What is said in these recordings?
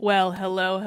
Well, hello,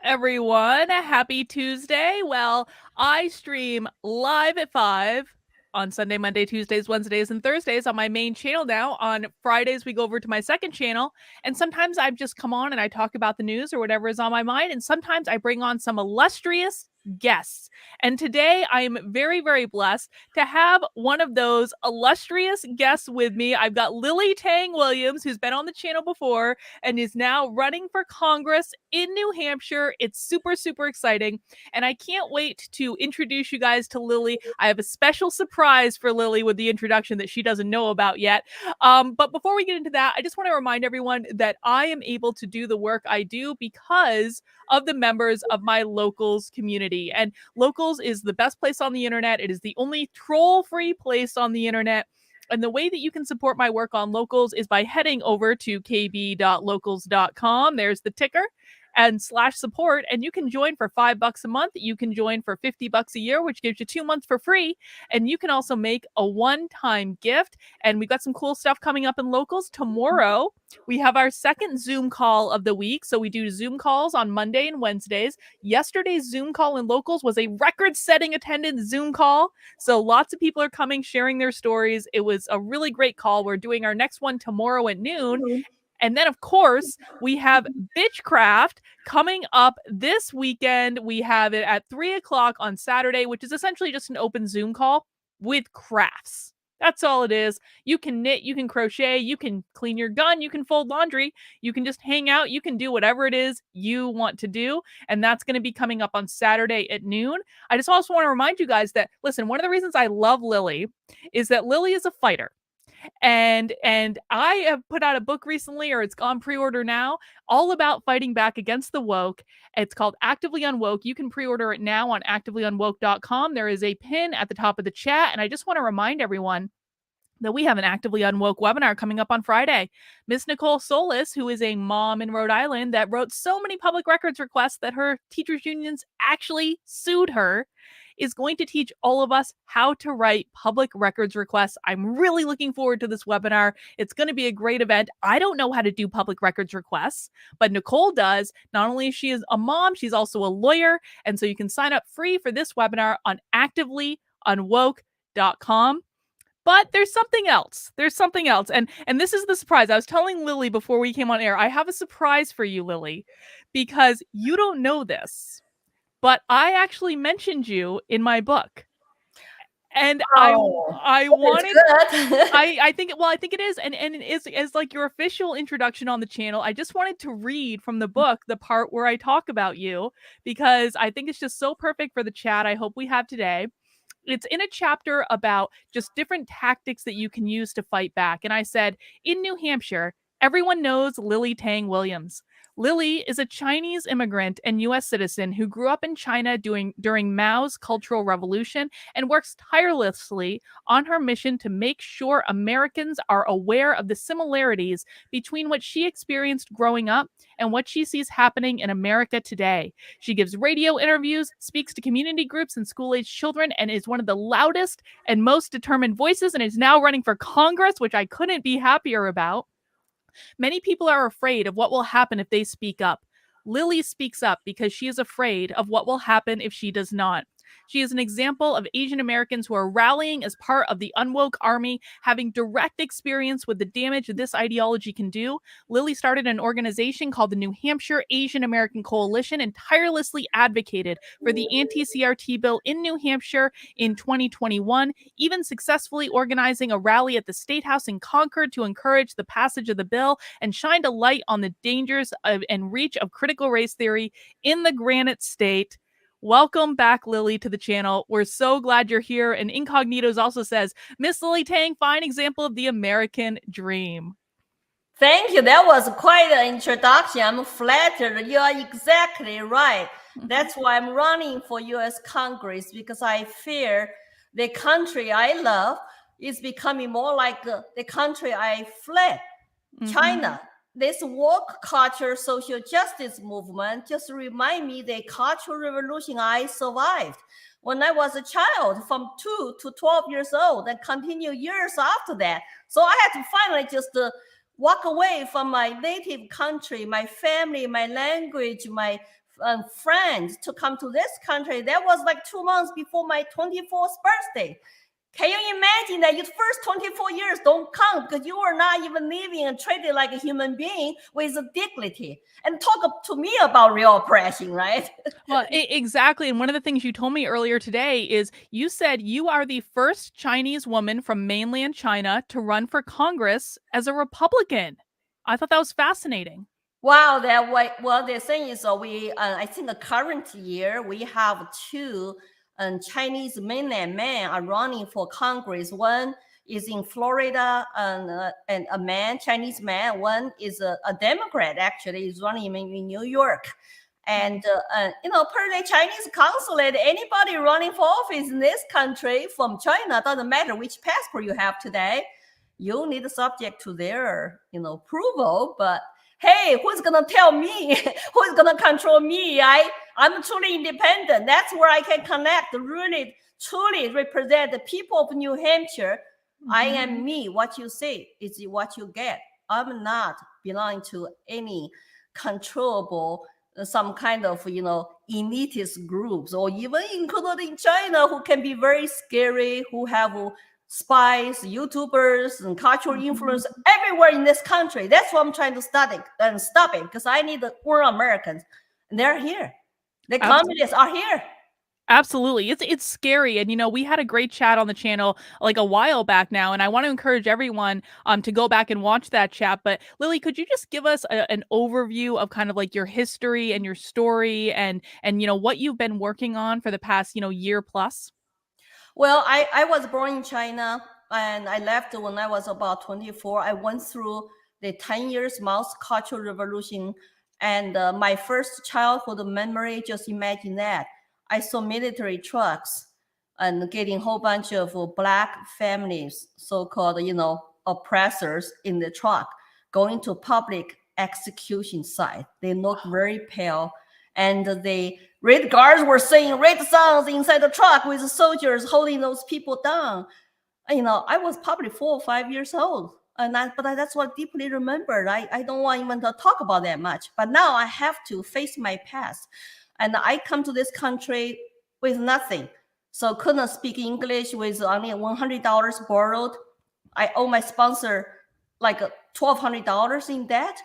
everyone. Happy Tuesday. Well, I stream live at 5 on Sunday, Monday, Tuesdays, Wednesdays, and Thursdays on my main channel now. On Fridays, we go over to my second channel. And sometimes I just come on and I talk about the news or whatever is on my mind. And sometimes I bring on some illustrious guests. And today I am very, very blessed to have one of those illustrious guests with me. I've got Lily Tang Williams, who's been on the channel before and is now running for Congress in New Hampshire. It's super, super exciting. And I can't wait to introduce you guys to Lily. I have a special surprise for Lily with the introduction that she doesn't know about yet. But before we get into that, I just want to remind everyone that I am able to do the work I do because of the members of my Locals community. And Locals is the best place on the internet. It is the only troll-free place on the internet. And the way that you can support my work on Locals is by heading over to kb.locals.com. There's the ticker and /support. And you can join for $5 a month. You can join for $50 a year, which gives you 2 months for free. And you can also make a one-time gift. And we've got some cool stuff coming up in Locals. Tomorrow, we have our second Zoom call of the week. So we do Zoom calls on Monday and Wednesdays. Yesterday's Zoom call in Locals was a record-setting attendance Zoom call. So lots of people are coming, sharing their stories. It was a really great call. We're doing our next one tomorrow at noon. And then, of course, we have Bitchcraft coming up this weekend. We have it at 3 o'clock on Saturday, which is essentially just an open Zoom call with crafts. That's all it is. You can knit, you can crochet, you can clean your gun, you can fold laundry, you can just hang out, you can do whatever it is you want to do. And that's going to be coming up on Saturday at noon. I just also want to remind you guys that, listen, one of the reasons I love Lily is that Lily is a fighter. And I have put out a book recently, or it's on pre-order now, all about fighting back against the woke. It's called Actively Unwoke. You can pre-order it now on activelyunwoke.com. There is a pin at the top of the chat. And I just want to remind everyone that we have an Actively Unwoke webinar coming up on Friday. Miss Nicole Solis, who is a mom in Rhode Island that wrote so many public records requests that her teachers' unions actually sued her, is going to teach all of us how to write public records requests. I'm really looking forward to this webinar. It's going to be a great event. I don't know how to do public records requests, but Nicole does. Not only is she a mom, she's also a lawyer. And so you can sign up free for this webinar on activelyunwoke.com. But there's something else. And this is the surprise. I was telling Lily before we came on air, I have a surprise for you, Lily, because you don't know this, but I actually mentioned you in my book. And I wanted I think it is, and it is as like your official introduction on the channel. I just wanted to read from the book the part where I talk about you, because I think it's just so perfect for the chat I hope we have today. It's in a chapter about just different tactics that you can use to fight back. And I said, in New Hampshire, everyone knows Lily Tang Williams. Lily is a Chinese immigrant and U.S. citizen who grew up in China during Mao's Cultural Revolution and works tirelessly on her mission to make sure Americans are aware of the similarities between what she experienced growing up and what she sees happening in America today. She gives radio interviews, speaks to community groups and school-age children, and is one of the loudest and most determined voices, and is now running for Congress, which I couldn't be happier about. Many people are afraid of what will happen if they speak up. Lily speaks up because she is afraid of what will happen if she does not. She is an example of Asian Americans who are rallying as part of the Unwoke Army, having direct experience with the damage this ideology can do. Lily started an organization called the New Hampshire Asian American Coalition and tirelessly advocated for the AntiCRT bill in New Hampshire in 2021, even successfully organizing a rally at the State House in Concord to encourage the passage of the bill, and shined a light on the dangers and reach of critical race theory in the Granite State. Welcome back, Lily, to the channel. We're so glad you're here. And Incognitos also says, Miss Lily Tang, fine example of the American dream. Thank you. That was quite an introduction. I'm flattered. You are exactly right. That's why I'm running for U.S. Congress, because I fear the country I love is becoming more like the country I fled, China. This woke culture social justice movement just remind me the cultural revolution I survived when I was a child from 2 to 12 years old and continue years after that. So I had to finally just walk away from my native country, my family, my language, my friends to come to this country. That was like 2 months before my 24th birthday. Can you imagine that your first 24 years don't count because you are not even living and treated like a human being with dignity? And talk to me about real oppression, right? Well, exactly. And one of the things you told me earlier today is you said you are the first Chinese woman from mainland China to run for Congress as a Republican. I thought that was fascinating. Wow, that way. Well, the thing is, I think the current year we have two Chinese mainland men are running for Congress. One is in Florida, and a man, Chinese man. One is a Democrat, actually, is running in New York. And per the Chinese consulate, anybody running for office in this country from China, doesn't matter which passport you have today, you need to subject to their approval. But hey, who's gonna tell me? Who's gonna control me? I'm truly independent. That's where I can connect, really, truly represent the people of New Hampshire. Mm-hmm. I am me. What you say is what you get. I'm not belonging to any controllable, some kind of elitist groups, or even including China, who can be very scary, who have spies, YouTubers, and cultural influence everywhere in this country. That's what I'm trying to study and stop it, because I need more Americans. And they're here. The communists are here. Absolutely. It's scary. And we had a great chat on the channel like a while back now, and I want to encourage everyone to go back and watch that chat. But Lily, could you just give us an overview of kind of like your history and your story and what you've been working on for the past year plus? Well, I was born in China, and I left when I was about 24. I went through the 10 years Cultural Revolution, and my first childhood memory, just imagine that. I saw military trucks and getting a whole bunch of Black families, so-called, oppressors, in the truck, going to public execution site. They look very pale, and the Red Guards were saying red songs inside the truck with the soldiers holding those people down. I was probably 4 or 5 years old, but that's what I deeply remembered. I don't want even to talk about that much. But now I have to face my past. And I come to this country with nothing. So couldn't speak English, with only $100 borrowed. I owe my sponsor like $1,200 in debt.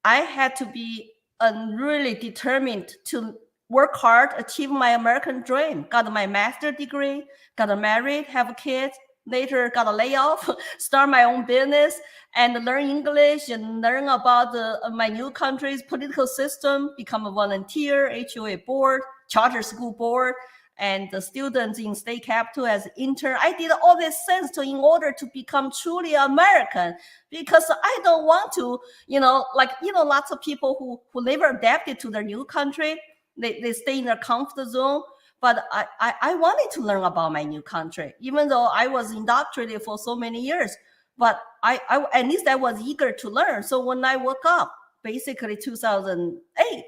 I had to be really determined to work hard, achieve my American dream. Got my master's degree, got married, have kids, later got a layoff, start my own business, and learn English and learn about my new country's political system, become a volunteer, HOA board, charter school board, and the students in state capital as intern. I did all these things in order to become truly American, because I don't want to, lots of people who never adapted to their new country, they stay in their comfort zone. But I wanted to learn about my new country, even though I was indoctrinated for so many years. But I at least I was eager to learn. So when I woke up, basically 2008,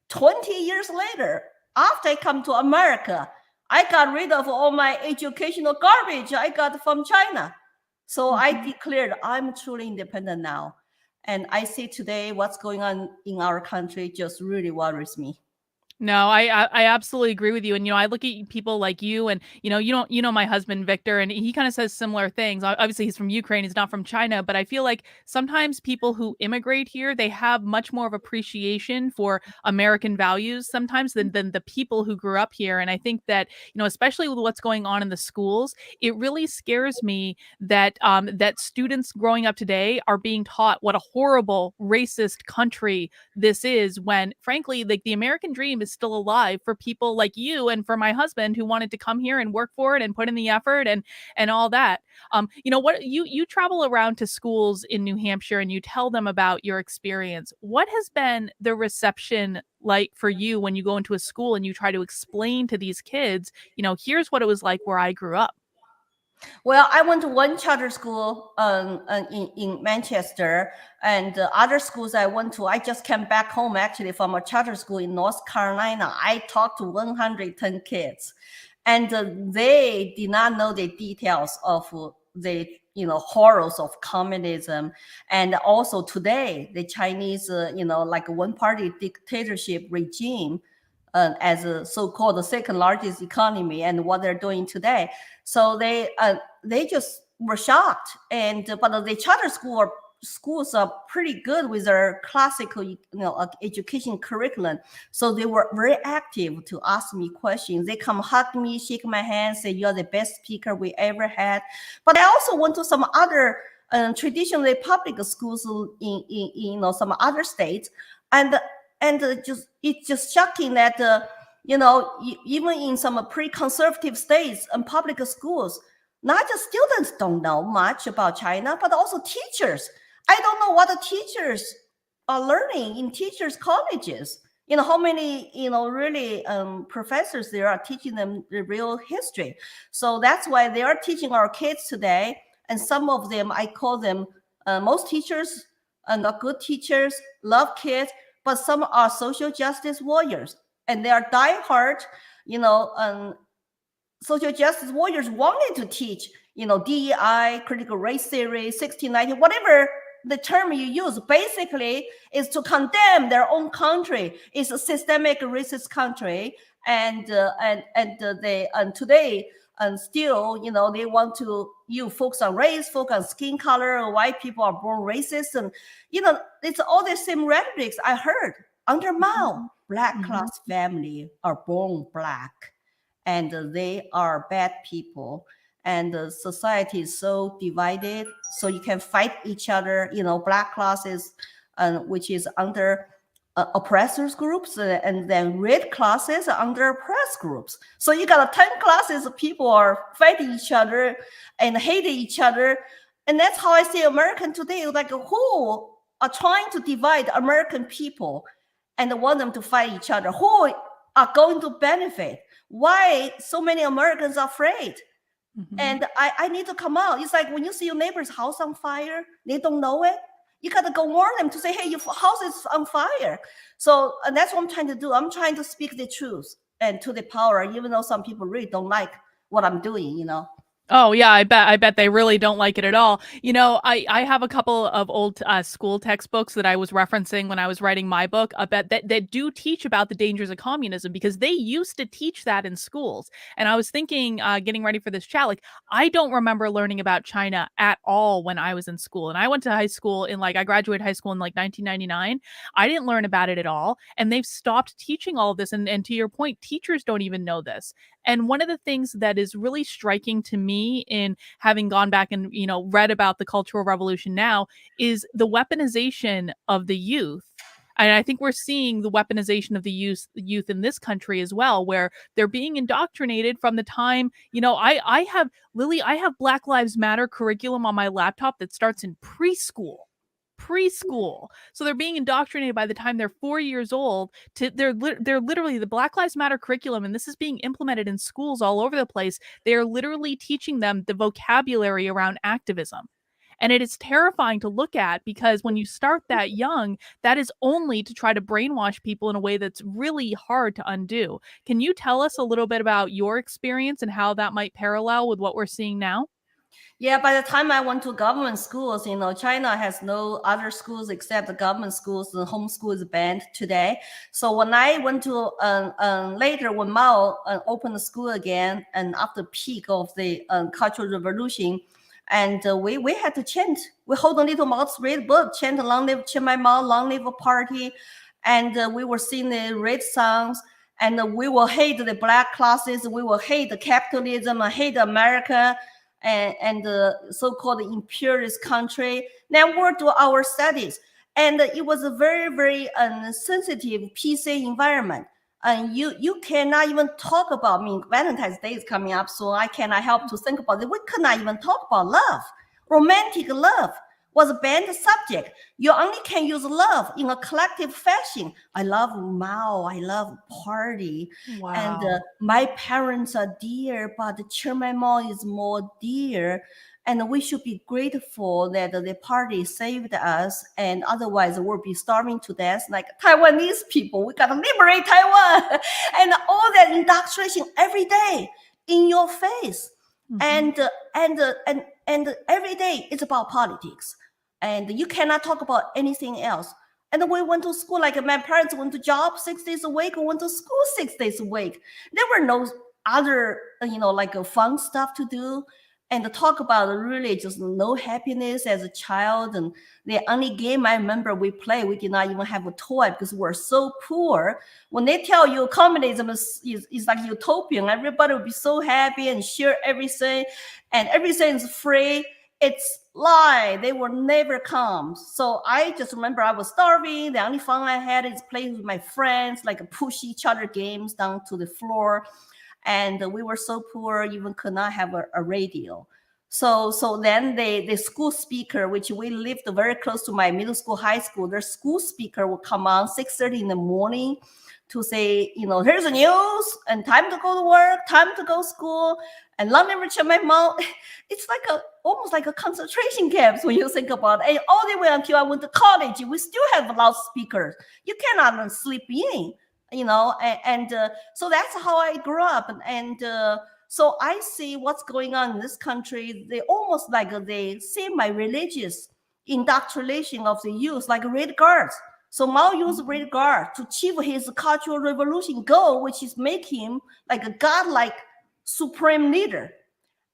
20 years later, after I come to America, I got rid of all my educational garbage I got from China. So I declared I'm truly independent now. And I see today what's going on in our country just really worries me. No, I absolutely agree with you. And I look at people like you, and you know my husband Victor, and he kind of says similar things. Obviously, he's from Ukraine, he's not from China, but I feel like sometimes people who immigrate here, they have much more of appreciation for American values sometimes than the people who grew up here. And I think that especially with what's going on in the schools, it really scares me that that students growing up today are being taught what a horrible racist country this is, when frankly, like, the American dream is still alive for people like you and for my husband, who wanted to come here and work for it and put in the effort and all that. What you travel around to schools in New Hampshire and you tell them about your experience. What has been the reception like for you when you go into a school and you try to explain to these kids, here's what it was like where I grew up? Well, I went to one charter school in Manchester, and other schools I went to, I just came back home actually from a charter school in North Carolina. I talked to 110 kids, and they did not know the details of the horrors of communism. And also today, the Chinese, like a one-party dictatorship regime, as a so-called second largest economy, and what they're doing today. So they just were shocked. But the charter schools are pretty good with their classical education curriculum. So they were very active to ask me questions. They come hug me, shake my hand, say you're the best speaker we ever had. But I also went to some other traditionally public schools in some other states, and it's just shocking that even in some pre-conservative states and public schools, not just students don't know much about China, but also teachers. I don't know what the teachers are learning in teachers' colleges. How many really professors there are teaching them the real history. So that's why they are teaching our kids today. And some of them, I call them, most teachers are good teachers, love kids, but some are social justice warriors, and they are diehard, social justice warriors wanted to teach, DEI, critical race theory, 1690, whatever the term you use, basically is to condemn their own country. It's a systemic racist country, and today. And still, they want to focus on race, focus on skin color. White people are born racist, and it's all the same rhetorics I heard under Mao. Black class family are born black, and they are bad people. And the society is so divided, so you can fight each other. Black classes, which is under oppressors groups, and then red classes are under oppressed groups. So you got 10 classes of people are fighting each other and hating each other. And that's how I see American today. Like, who are trying to divide American people and want them to fight each other? Who are going to benefit? Why so many Americans are afraid? And I need to come out. It's like when you see your neighbor's house on fire, they don't know it. You got to go warn them to say, hey, your house is on fire. So and that's what I'm trying to do. I'm trying to speak the truth and to the power, even though some people really don't like what I'm doing, Oh yeah, I bet they really don't like it at all. I have a couple of old school textbooks that I was referencing when I was writing my book about that do teach about the dangers of communism, because they used to teach that in schools. And I was thinking, getting ready for this chat, like, I don't remember learning about China at all when I was in school. And I went to high school I graduated high school in 1999. I didn't learn about it at all. And they've stopped teaching all of this. And to your point, teachers don't even know this. And one of the things that is really striking to me in having gone back and, read about the Cultural Revolution now is the weaponization of the youth. And I think we're seeing the weaponization of the youth in this country as well, where they're being indoctrinated from the time, I have Black Lives Matter curriculum on my laptop that starts in preschool. So they're being indoctrinated by the time they're 4 years old. They're literally the Black Lives Matter curriculum, and this is being implemented in schools all over the place. They are literally teaching them the vocabulary around activism. And it is terrifying to look at, because when you start that young, that is only to try to brainwash people in a way that's really hard to undo. Can you tell us a little bit about your experience and how that might parallel with what we're seeing now? Yeah, by the time I went to government schools, China has no other schools except the government schools. The homeschool is banned today. So when I went to later, when Mao opened the school again, and after peak of the Cultural Revolution, and we had to chant. We hold a little Mao's red book, chant "Long live Chiang Mao, long live a party," and we were singing the red songs. And we will hate the black classes. We will hate the capitalism. Hate America. And the so-called imperialist country. Then we'll do our studies. And it was a very, very sensitive PC environment. And you cannot even talk about, Valentine's Day is coming up, so I cannot help to think about it. We could not even talk about love. Romantic love was a banned subject. You only can use love in a collective fashion. I love Mao. I love party. Wow. And my parents are dear, but Chiang Mao is more dear. And we should be grateful that the party saved us. And otherwise, we'll be starving to death like Taiwanese people. We got to liberate Taiwan. And all that indoctrination every day in your face. And and every day it's about politics, and you cannot talk about anything else. And we went to school, like my parents went to job 6 days a week, went to school 6 days a week. There were no other, like a fun stuff to do. And to talk about really just no happiness as a child. And the only game I remember we played, we did not even have a toy because we're so poor. When they tell you communism is like utopian, everybody will be so happy and share everything, and everything is free. It's lie. They will never come. So I just remember I was starving. The only fun I had is playing with my friends, like push each other games down to the floor. And we were so poor, even could not have a radio. So then the school speaker, which we lived very close to my middle school, high school, their school speaker would come on 6:30 in the morning to say, here's the news and time to go to work, time to go to school. And long never check my mom. It's like almost like a concentration camp when you think about it. And all the way until I went to college, we still have loudspeakers. You cannot sleep in. So that's how I grew up. And so I see what's going on in this country. They almost like they see my religious indoctrination of the youth, like Red Guards. So Mao used Red Guard to achieve his cultural revolution goal, which is make him like a godlike supreme leader.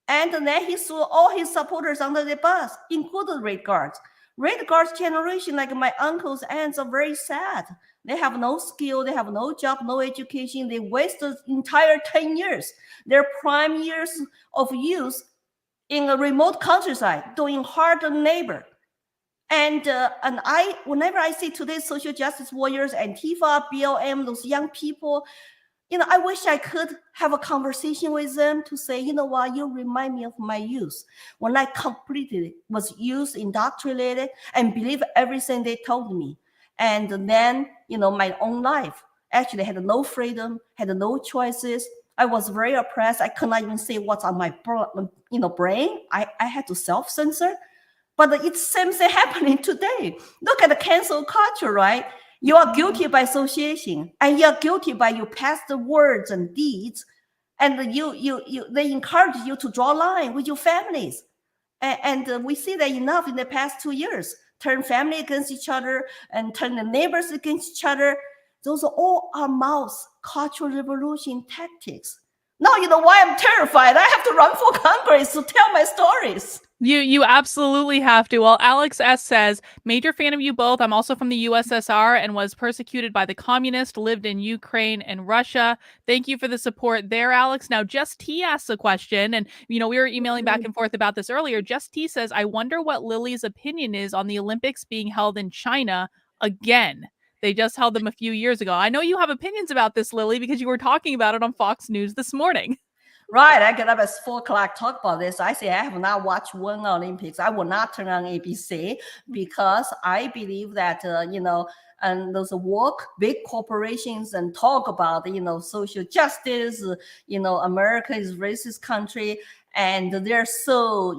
And then he threw all his supporters under the bus, including Red Guards. Red Guards generation, like my uncles, aunts, are very sad. They have no skill, they have no job, no education. They wasted entire 10 years, their prime years of youth, in a remote countryside, doing hard labor. And whenever I see today's social justice warriors, Antifa, BLM, those young people, I wish I could have a conversation with them to say, what, you remind me of my youth when I completely was youth indoctrinated and believe everything they told me. And then, my own life actually had no freedom, had no choices. I was very oppressed. I could not even say what's on my brain. I had to self-censor. But it's the same thing happening today. Look at the cancel culture, right? You are guilty by association, and you are guilty by your past words and deeds, and they encourage you to draw a line with your families. And we see that enough in the past 2 years. Turn family against each other and turn the neighbors against each other. Those are all our Mao's cultural revolution tactics. Now you know why I'm terrified. I have to run for Congress to tell my stories. You absolutely have to. Well, Alex S. says, major fan of you both. I'm also from the USSR and was persecuted by the communists, lived in Ukraine and Russia. Thank you for the support there, Alex. Now, Just T asks a question, and, we were emailing back and forth about this earlier. Just T says, I wonder what Lily's opinion is on the Olympics being held in China again. They just held them a few years ago. I know you have opinions about this, Lily, because you were talking about it on Fox News this morning. Right, I get up at 4 o'clock, talk about this. I say I have not watched one Olympics. I will not turn on ABC because I believe that, and those work, big corporations and talk about, social justice, America is a racist country, and they're so,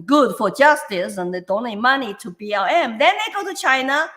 good for justice, and they donate money to BLM. Then they go to China,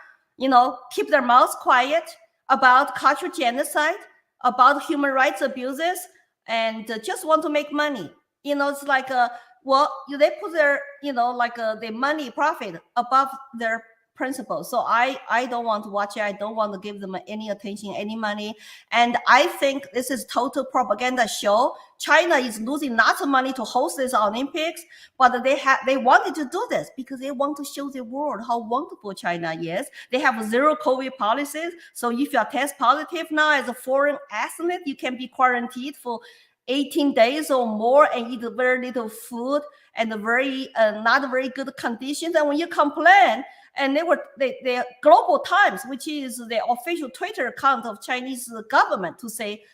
keep their mouths quiet about cultural genocide, about human rights abuses, and just want to make money. It's like they put their the money profit above their principles. So I don't want to watch it. I don't want to give them any attention, any money. And I think this is total propaganda show. China is losing lots of money to host this Olympics, but they wanted to do this because they want to show the world how wonderful China is. They have zero COVID policies. So if you are test positive now as a foreign athlete, you can be quarantined for 18 days or more and eat very little food and very not very good conditions. And when you complain, and the Global Times, which is the official Twitter account of Chinese government, to say,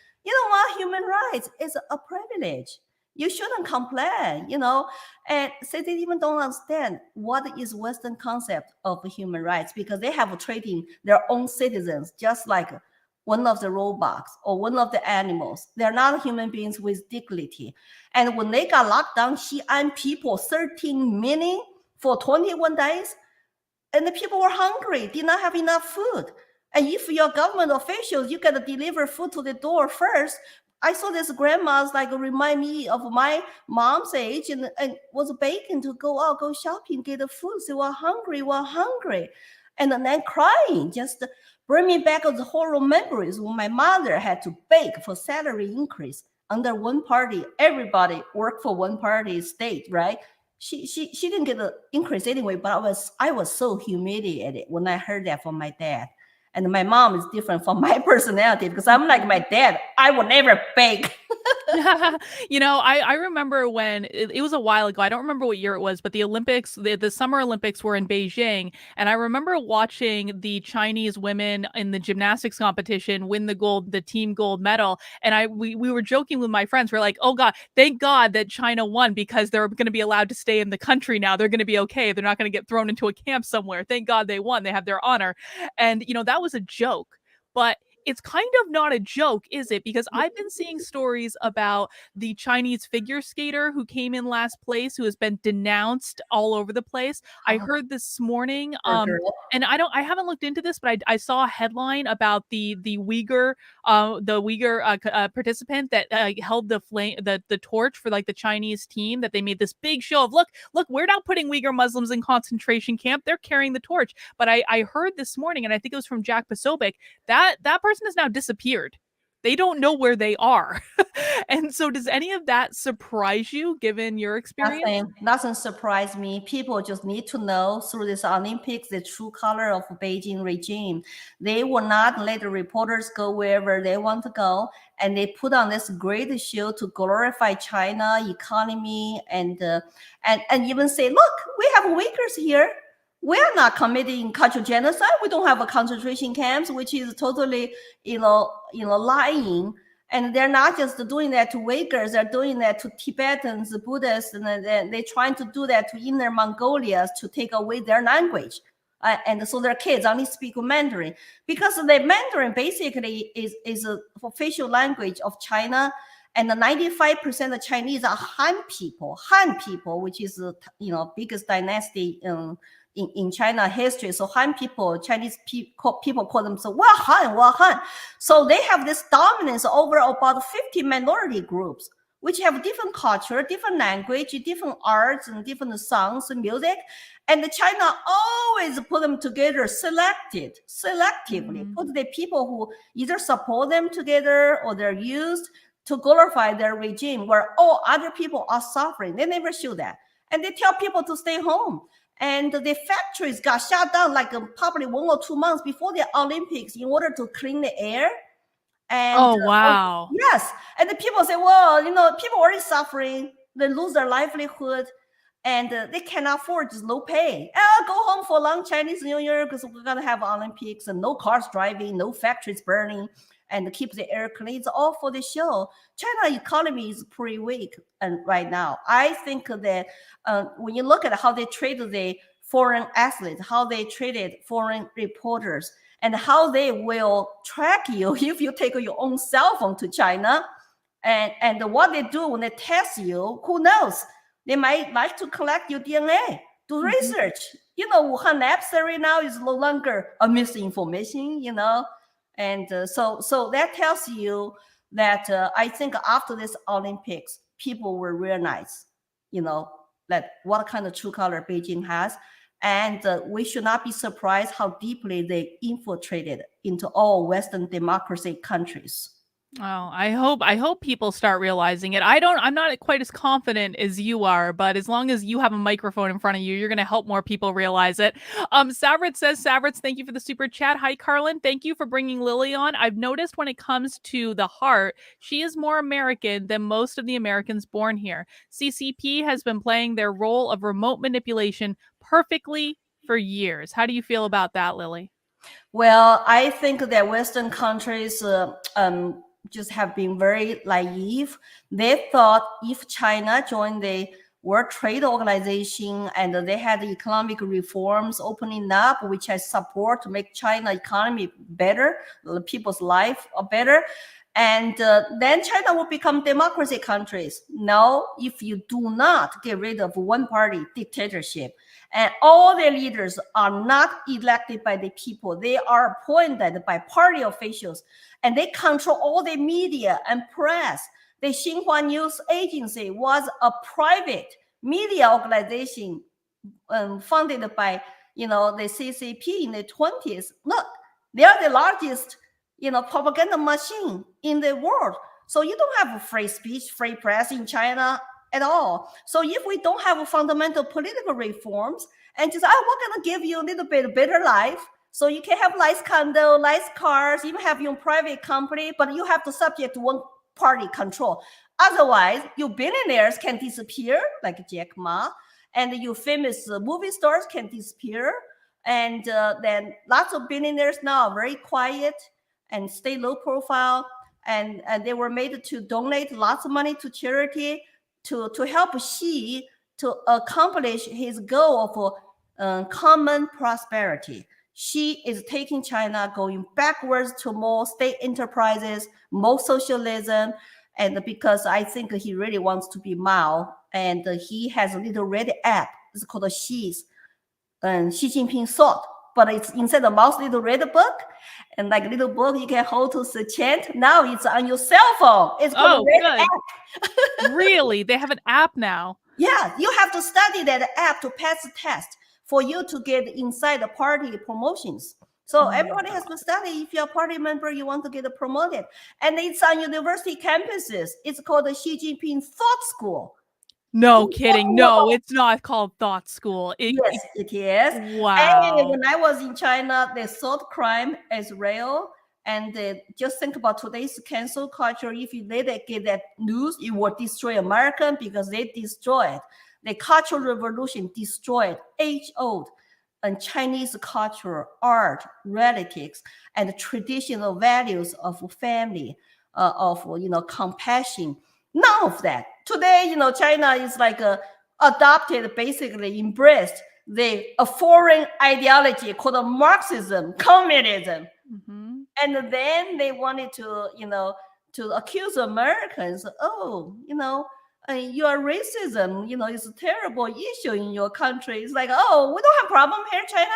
human rights is a privilege. You shouldn't complain, and so they even don't understand what is Western concept of human rights, because they have treating their own citizens just like one of the robots or one of the animals. They're not human beings with dignity. And when they got locked down, Xi'an people, 13 million for 21 days, and the people were hungry, did not have enough food. And if you're government officials, you got to deliver food to the door first. I saw this grandma's like remind me of my mom's age and was begging to go out, go shopping, get the food. So we're hungry. And then crying, just bring me back of the horrible memories when my mother had to beg for salary increase under one party. Everybody worked for one party state, right? She didn't get the increase anyway, but I was so humiliated when I heard that from my dad. And my mom is different from my personality because I'm like my dad. I will never beg. I remember when it was a while ago. I don't remember what year it was, but the Olympics, the Summer Olympics were in Beijing. And I remember watching the Chinese women in the gymnastics competition win the team gold medal. And we were joking with my friends. We're like, oh God, thank God that China won because they're going to be allowed to stay in the country now. They're going to be okay. They're not going to get thrown into a camp somewhere. Thank God they won. They have their honor. And, that was a joke. But it's kind of not a joke, is it? Because I've been seeing stories about the Chinese figure skater who came in last place, who has been denounced all over the place. I heard this morning, and I haven't looked into this, but I saw a headline about the Uyghur participant that held the torch for like the Chinese team, that they made this big show of look, we're not putting Uyghur Muslims in concentration camp, they're carrying the torch. But I heard this morning, and I think it was from Jack Posobiec, that person has now disappeared. They don't know where they are. And so does any of that surprise you given your experience? Nothing surprised me. People just need to know through this Olympics the true color of Beijing regime. They will not let the reporters go wherever they want to go. And they put on this great show to glorify China economy and even say, look, we have Uyghurs here. We are not committing cultural genocide. We don't have a concentration camps, which is totally, lying. And they're not just doing that to Uyghurs, they're doing that to Tibetans, Buddhists, and they're trying to do that to Inner Mongolia to take away their language. And so their kids only speak Mandarin. Because the Mandarin basically is an official language of China. And the 95% of Chinese are Han people, which is biggest dynasty in China history. So Han people, Chinese people call themselves Han. So they have this dominance over about 50 minority groups, which have different culture, different language, different arts, and different songs and music. And China always put them together selectively, put the people who either support them together or they're used to glorify their regime, where all other people are suffering. They never show that. And they tell people to stay home. And the factories got shut down like probably 1 or 2 months before the Olympics in order to clean the air. And oh, wow. Yes. And the people say, well, people are already suffering. They lose their livelihood. And they cannot afford just low pay. Go home for long Chinese New Year because we're going to have Olympics and no cars driving, no factories burning, and keep the air clean. It's all for the show. China economy is pretty weak right now. I think that when you look at how they treated the foreign athletes, how they treated foreign reporters, and how they will track you if you take your own cell phone to China, and what they do when they test you, who knows? They might like to collect your DNA, do research. Wuhan lab survey now is no longer a misinformation, And so that tells you that I think after this Olympics, people will realize, that what kind of true color Beijing has. And we should not be surprised how deeply they infiltrated into all Western democracy countries. Oh, I hope people start realizing it. I'm not quite as confident as you are, but as long as you have a microphone in front of you, you're going to help more people realize it. Savritz says, thank you for the super chat. Hi, Carlin. Thank you for bringing Lily on. I've noticed when it comes to the heart, she is more American than most of the Americans born here. CCP has been playing their role of remote manipulation perfectly for years. How do you feel about that, Lily? Well, I think that Western countries just have been very naive. They thought if China joined the World Trade Organization and they had economic reforms opening up, which I support to make China economy better, people's life better, and then China will become democracy countries. No, if you do not get rid of one party dictatorship And all the leaders are not elected by the people. They are appointed by party officials, and they control all the media and press. The Xinhua News Agency was a private media organization funded by, the CCP in the 20s. Look, they are the largest, propaganda machine in the world. So you don't have a free speech, free press in China at all. So if we don't have fundamental political reforms and just, we're going to give you a little bit better life, so you can have nice condo, nice cars, even have your private company, but you have to subject to one party control. Otherwise, your billionaires can disappear, like Jack Ma, and your famous movie stars can disappear. And then lots of billionaires now are very quiet and stay low profile. And they were made to donate lots of money to charity to help Xi to accomplish his goal of common prosperity. Xi is taking China, going backwards to more state enterprises, more socialism, and because I think he really wants to be Mao, and he has a little red app. It's called Xi's, and Xi Jinping thought, but it's inside the Mao's little red book, and like little book you can hold to the chant. Now it's on your cell phone. It's called red app. Really? They have an app now? Yeah, you have to study that app to pass the test for you to get inside the party promotions. So everybody has to study. If you're a party member, you want to get promoted. And it's on university campuses. It's called the Xi Jinping Thought School. No kidding. No, it's not called Thought School. Yes, it is. Wow. And when I was in China, the thought crime is real. And just think about today's cancel culture. If you let it get that news, it will destroy American, because they destroyed the Cultural Revolution, destroyed age-old and Chinese culture, art, relatives, and traditional values of family, of compassion. None of that. Today, China is like adopted, basically embraced a foreign ideology called Marxism, communism. And then they wanted to accuse Americans. You are racism, it's a terrible issue in your country. It's like, we don't have problem here, China.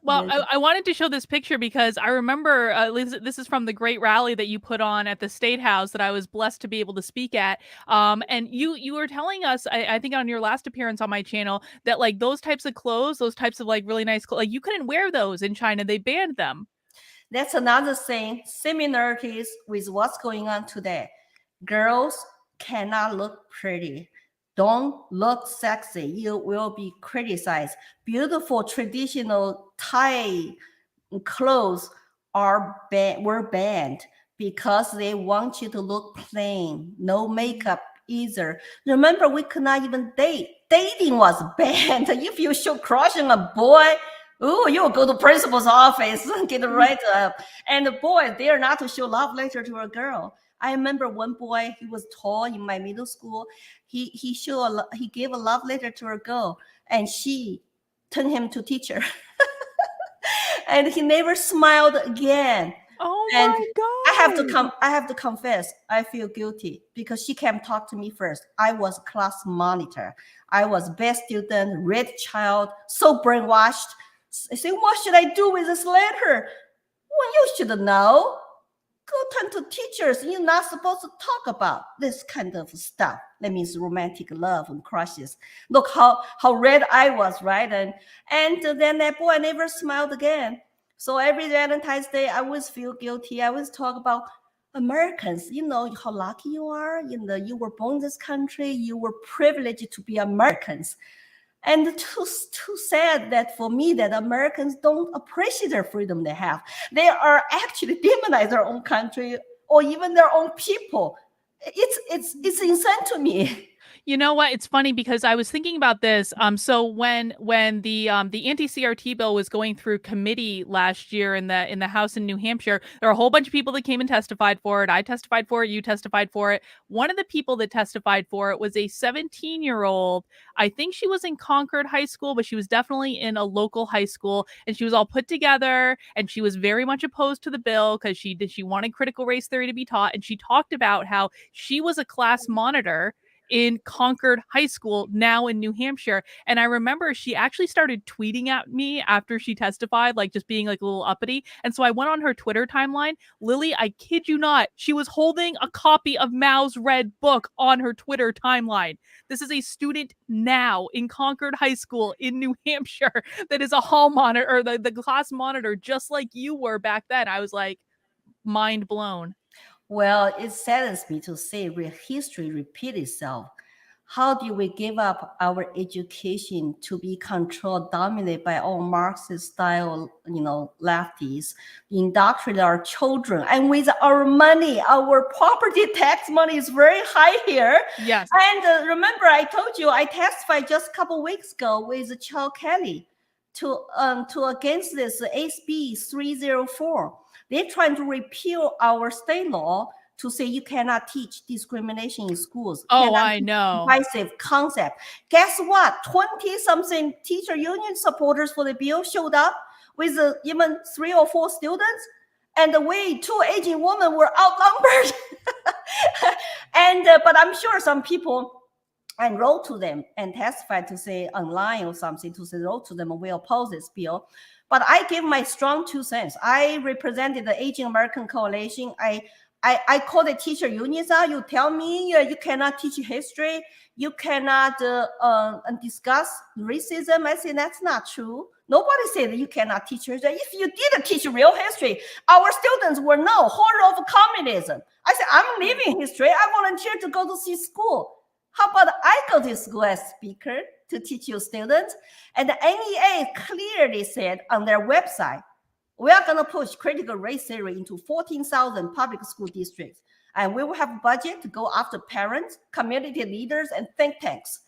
Well, I wanted to show this picture because I remember, this is from the great rally that you put on at the State House that I was blessed to be able to speak at. And you were telling us, I think on your last appearance on my channel, that like those types of clothes, those types of like really nice clothes, like you couldn't wear those in China. They banned them. That's another thing, similarities with what's going on today. Girls cannot look pretty. Don't look sexy. You will be criticized. Beautiful traditional Thai clothes were banned because they want you to look plain. No makeup either. Remember, we could not even date. Dating was banned. If you show crush on a boy, you'll go to principal's office and get right up. And the boys, they are not to show love letter to a girl. I remember one boy, he was tall in my middle school. He gave a love letter to a girl, and she turned him to teacher. And he never smiled again. Oh and my God. I have to confess, I feel guilty because she came talk to me first. I was class monitor. I was best student, red child, so brainwashed. I say, what should I do with this letter? Well, you should know. Go turn to teachers. You're not supposed to talk about this kind of stuff. That means romantic love and crushes. Look how red I was, right? And then that boy never smiled again. So every Valentine's Day, I always feel guilty. I always talk about Americans. How lucky you are. You were born in this country. You were privileged to be Americans. And too sad that for me that Americans don't appreciate their freedom they have. They are actually demonize their own country or even their own people. It's insane to me. You know what? It's funny because I was thinking about this. So when the AntiCRT bill was going through committee last year in the House in New Hampshire, there were a whole bunch of people that came and testified for it. I testified for it. You testified for it. One of the people that testified for it was a 17-year-old. I think she was in Concord High School, but she was definitely in a local high school, and she was all put together, and she was very much opposed to the bill because she wanted critical race theory to be taught, and she talked about how she was a class monitor in Concord High School, now in New Hampshire. And I remember she actually started tweeting at me after she testified, like just being like a little uppity. And so I went on her Twitter timeline. Lily, I kid you not, she was holding a copy of Mao's Red Book on her Twitter timeline. This is a student now in Concord High School in New Hampshire that is a hall monitor, or the class monitor, just like you were back then. I was like, mind blown. Well, it saddens me to say history repeats itself. How do we give up our education to be controlled, dominated by all Marxist style, lefties, indoctrinate our children, and with our money, our property tax money is very high here. Yes. And remember, I told you I testified just a couple weeks ago with Charles Kelly to against this SB 304. They're trying to repeal our state law to say you cannot teach discrimination in schools. Oh, I know. Divisive concept. Guess what? 20-something teacher union supporters for the bill showed up with even 3 or 4 students, and we 2 aging women were outnumbered. But I'm sure some people and wrote to them and testified to say online or something to say wrote to them, we oppose this bill. But I give my strong 2 cents. I represented the Aging American Coalition. I call the teacher unions out. You tell me you cannot teach history. You cannot discuss racism. I say that's not true. Nobody said that you cannot teach history. If you did teach real history, our students will know horror of communism. I said, I'm leaving history. I volunteered to go to see school. How about I go to school as speaker to teach you students? And the NEA clearly said on their website, we are going to push critical race theory into 14,000 public school districts. And we will have budget to go after parents, community leaders, and think tanks.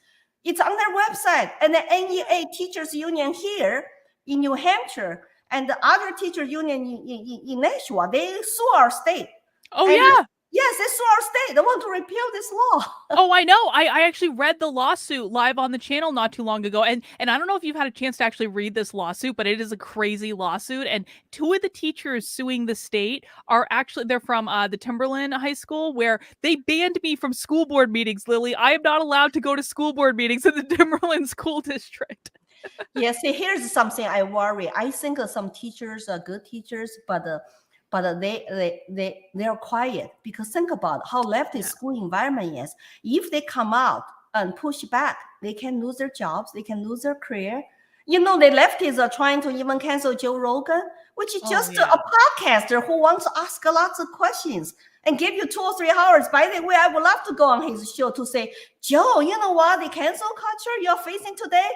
It's on their website. And the NEA teachers union here in New Hampshire and the other teacher union in Nashua, they sue our state. Oh, yeah. Yes, they sue our state. They want to repeal this law. Oh, I know. I actually read the lawsuit live on the channel not too long ago. And I don't know if you've had a chance to actually read this lawsuit, but it is a crazy lawsuit. And 2 of the teachers suing the state are actually, they're from the Timberland High School, where they banned me from school board meetings, Lily. I am not allowed to go to school board meetings in the Timberland School District. Yes, here's something I worry. I think some teachers are good teachers, but they're quiet, because think about how leftist school environment is. If they come out and push back, they can lose their jobs, they can lose their career. The leftists are trying to even cancel Joe Rogan, which is just a podcaster who wants to ask lots of questions and give you 2 or 3 hours. By the way, I would love to go on his show to say, Joe, you know what? The cancel culture you're facing today,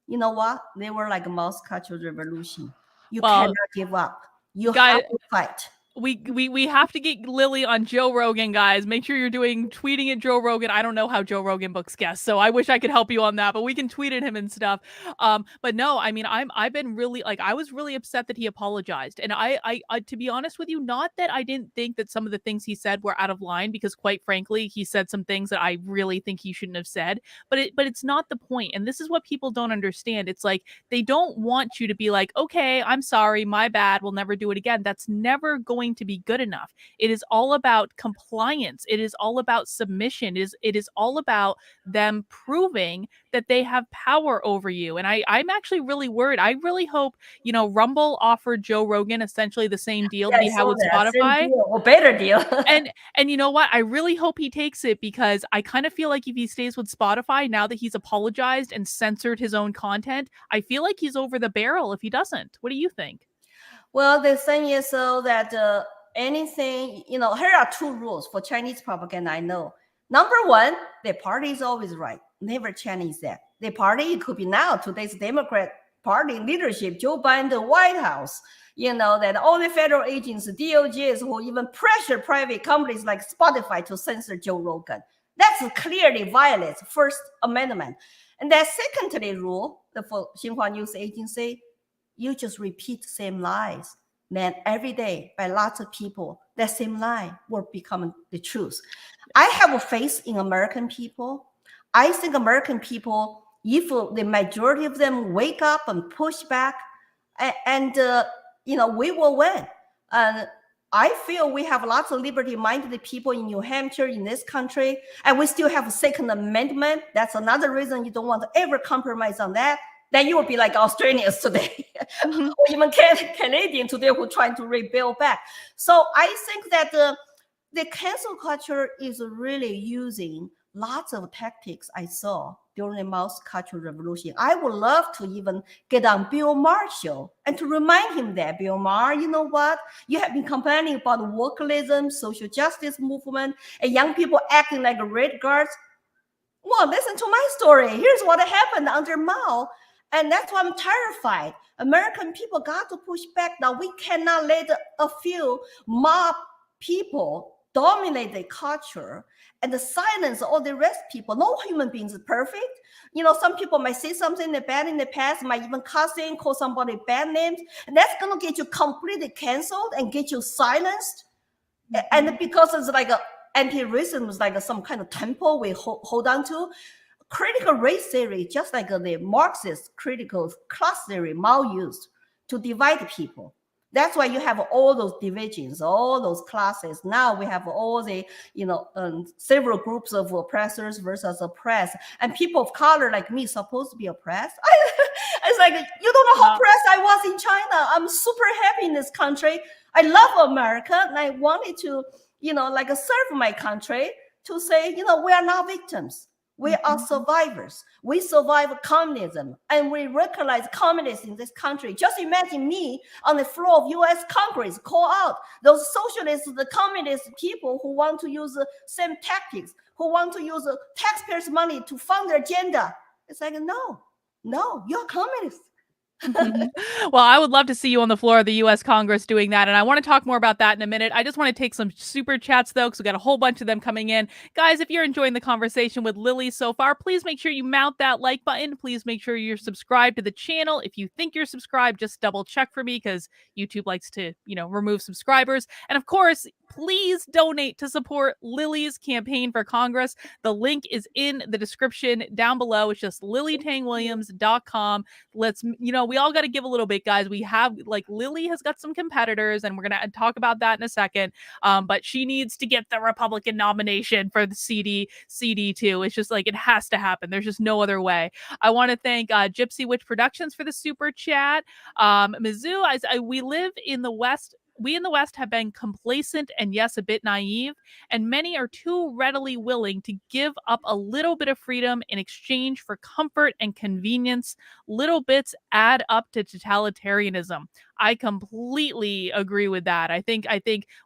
you know what? They were like a mouse culture revolution. You cannot give up. You have to fight. We have to get Lily on Joe Rogan, guys. Make sure you're tweeting at Joe Rogan. I don't know how Joe Rogan books guests, so I wish I could help you on that, but we can tweet at him and stuff. But no, I mean, I've been really, like, I was really upset that he apologized. And I to be honest with you, not that I didn't think that some of the things he said were out of line, because quite frankly, he said some things that I really think he shouldn't have said, but it's not the point. And this is what people don't understand. It's like, they don't want you to be like, okay, I'm sorry, my bad, we'll never do it again. That's never going to be good enough. It is all about compliance. It is all about submission. It is all about them proving that they have power over you. And I'm actually really worried. I really hope, Rumble offered Joe Rogan essentially the same deal that he had with Spotify. Or better deal. and you know what? I really hope he takes it, because I kind of feel like if he stays with Spotify, now that he's apologized and censored his own content, I feel like he's over the barrel if he doesn't. What do you think? Well, the thing is so that anything, here are 2 rules for Chinese propaganda, I know. Number 1, the party is always right. Never challenge that. The party, it could be now, today's Democrat Party leadership, Joe Biden, the White House, that all the federal agents, DOJs, who even pressure private companies like Spotify to censor Joe Rogan. That's clearly violates First Amendment. And that secondary rule, for Xinhua News Agency, you just repeat the same lies. Then every day, by lots of people, that same lie will become the truth. I have a faith in American people. I think American people, if the majority of them wake up and push back, and we will win. I feel we have lots of liberty-minded people in New Hampshire, in this country, and we still have a Second Amendment. That's another reason you don't want to ever compromise on that. Then you will be like Australians today, or even Canadians today who are trying to rebuild back. So I think that the cancel culture is really using lots of tactics I saw during the mass cultural revolution. I would love to even get on Bill Maher's show and to remind him that, Bill Maher, you know what? You have been complaining about workalism, social justice movement, and young people acting like red guards. Well, listen to my story. Here's what happened under Mao. And that's why I'm terrified. American people got to push back now. We cannot let a few mob people dominate the culture and the silence all the rest people. No human beings is perfect. You know, some people might say something bad in the past, might even cuss in, call somebody bad names, and that's gonna get you completely canceled and get you silenced. And because it's like anti-racism is like some kind of temple we hold on to. Critical race theory, just like the Marxist critical class theory Mao used to divide people. That's why you have all those divisions, all those classes. Now we have all the, several groups of oppressors versus oppressed. And people of color like me supposed to be oppressed. It's like, you don't know how oppressed I was in China. I'm super happy in this country. I love America. And I wanted to, serve my country to say, we are not victims. We are survivors. We survived communism, and we recognize communists in this country. Just imagine me on the floor of U.S. Congress call out those socialists, the communist people who want to use the same tactics, who want to use taxpayers' money to fund their agenda. It's like, no, you're communists. Well, I would love to see you on the floor of the U.S. Congress doing that, and I want to talk more about that in a minute. I just want to take some super chats, though, because we got a whole bunch of them coming in. Guys, if you're enjoying the conversation with Lily so far, please make sure you mount that like button. Please make sure you're subscribed to the channel. If you think you're subscribed, just double check for me, because YouTube likes to, remove subscribers. And of course, please donate to support Lily's campaign for Congress. The link is in the description down below. It's just lilytangwilliams.com. Let's, we all got to give a little bit, guys. We have, Lily has got some competitors, and we're going to talk about that in a second. But she needs to get the Republican nomination for the CD2. It's just it has to happen. There's just no other way. I want to thank Gypsy Witch Productions for the super chat. Mizzou, we live in the West. We in the West have been complacent and, yes, a bit naive, and many are too readily willing to give up a little bit of freedom in exchange for comfort and convenience. Little bits add up to totalitarianism. I completely agree with that. I think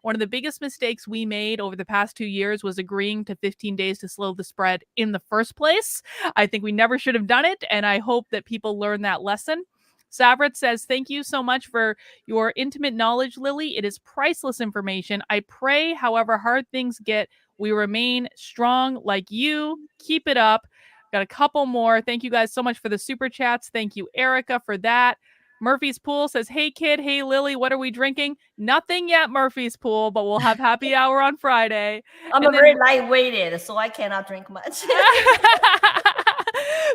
one of the biggest mistakes we made over the past 2 years was agreeing to 15 days to slow the spread in the first place. I think we never should have done it, and I hope that people learn that lesson. Savrit says, thank you so much for your intimate knowledge, Lily. It is priceless information. I pray, however hard things get, we remain strong like you. Keep it up. Got a couple more. Thank you guys so much for the super chats. Thank you, Erica, for that. Murphy's Pool says, hey, kid. Hey, Lily. What are we drinking? Nothing yet, Murphy's Pool, but we'll have happy hour on Friday. I'm very lightweighted, so I cannot drink much.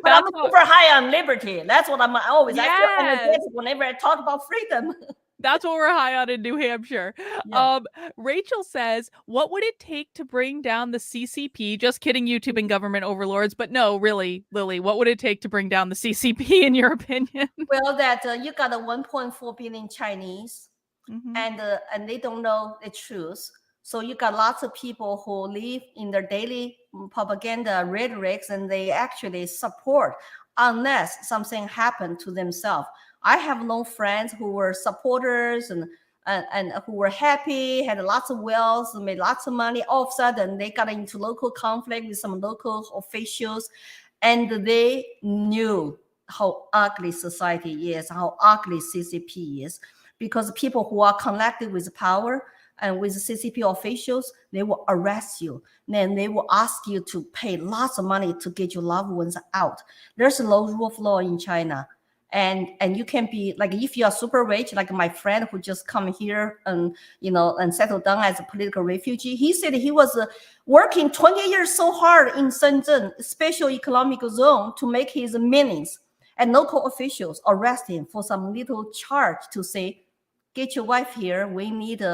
But I'm super high on liberty. That's what I'm always. Yes. I feel energetic whenever I talk about freedom. That's what we're high on in New Hampshire. Yeah. Rachel says, what would it take to bring down the CCP? Just kidding, YouTube and government overlords. But no, really, Lily, what would it take to bring down the CCP, in your opinion? Well, that you got a 1.4 billion Chinese, and they don't know the truth. So you got lots of people who live in their daily propaganda rhetorics, and they actually support unless something happened to themselves. I have known friends who were supporters and who were happy, had lots of wealth, made lots of money. All of a sudden, they got into local conflict with some local officials, and they knew how ugly society is, how ugly CCP is, because people who are connected with power and with CCP officials, they will arrest you. Then they will ask you to pay lots of money to get your loved ones out. There's no rule of law in China. And you can be if you are super rich, like my friend who just come here and settled down as a political refugee. He said he was working 20 years so hard in Shenzhen, special economic zone, to make his millions. And local officials arrest him for some little charge to say, get your wife here. We need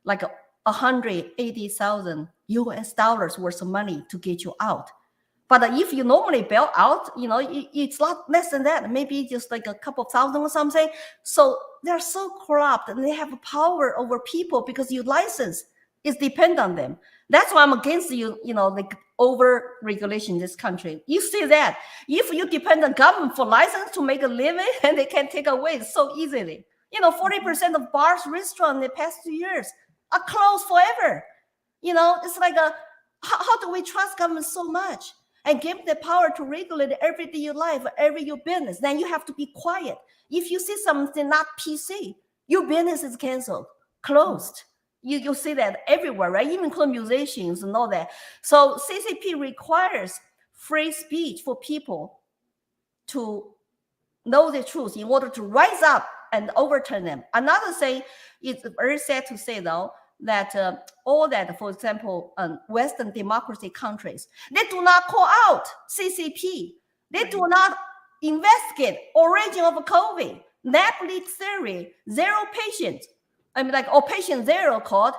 like 180,000 US dollars worth of money to get you out. But if you normally bail out, it's a lot less than that, maybe just like a couple thousand or something. So they're so corrupt and they have power over people because your license is dependent on them. That's why I'm against like over regulation in this country. You see that if you depend on government for license to make a living, and they can take away so easily. 40% of bars, restaurants in the past 2 years are closed forever. It's like how do we trust government so much and give the power to regulate everyday your life, every your business? Then you have to be quiet. If you see something not PC, your business is canceled, closed. You see that everywhere, right? Even musicians and all that. So CCP requires free speech for people to know the truth in order to rise up and overturn them. Another thing, it's very sad to say though, that all that, for example, Western democracy countries, they do not call out CCP. They do not investigate origin of COVID, lab leak theory, zero patients. Patient zero code,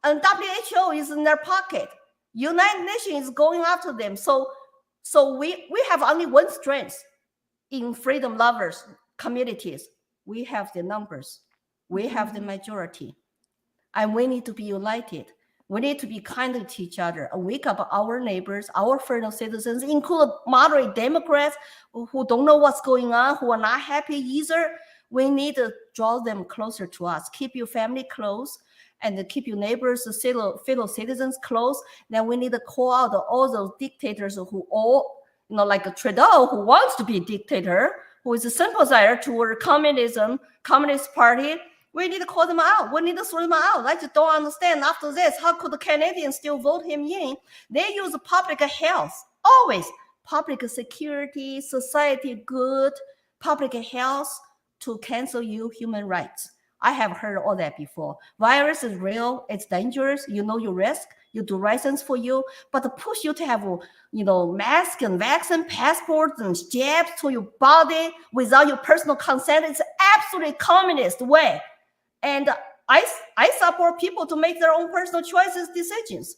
and WHO is in their pocket. United Nations is going after them. So we have only one strength in freedom lovers communities. We have the numbers. We have the majority. And we need to be united. We need to be kind to each other and wake up our neighbors, our fellow citizens, include moderate Democrats who don't know what's going on, who are not happy either. We need to draw them closer to us. Keep your family close and keep your neighbors, fellow citizens close. Then we need to call out all those dictators who all, like Trudeau, who wants to be a dictator, who is a sympathizer toward communism, Communist Party. We need to call them out. We need to sort them out. I just don't understand after this, how could the Canadians still vote him in? They use public health, always public security, society good, public health to cancel you human rights. I have heard all that before. Virus is real. It's dangerous. You know your risk. You do right things for you. But to push you to have, mask and vaccine passports and jabs to your body without your personal consent, it's absolutely communist way. And I support people to make their own personal choices, decisions.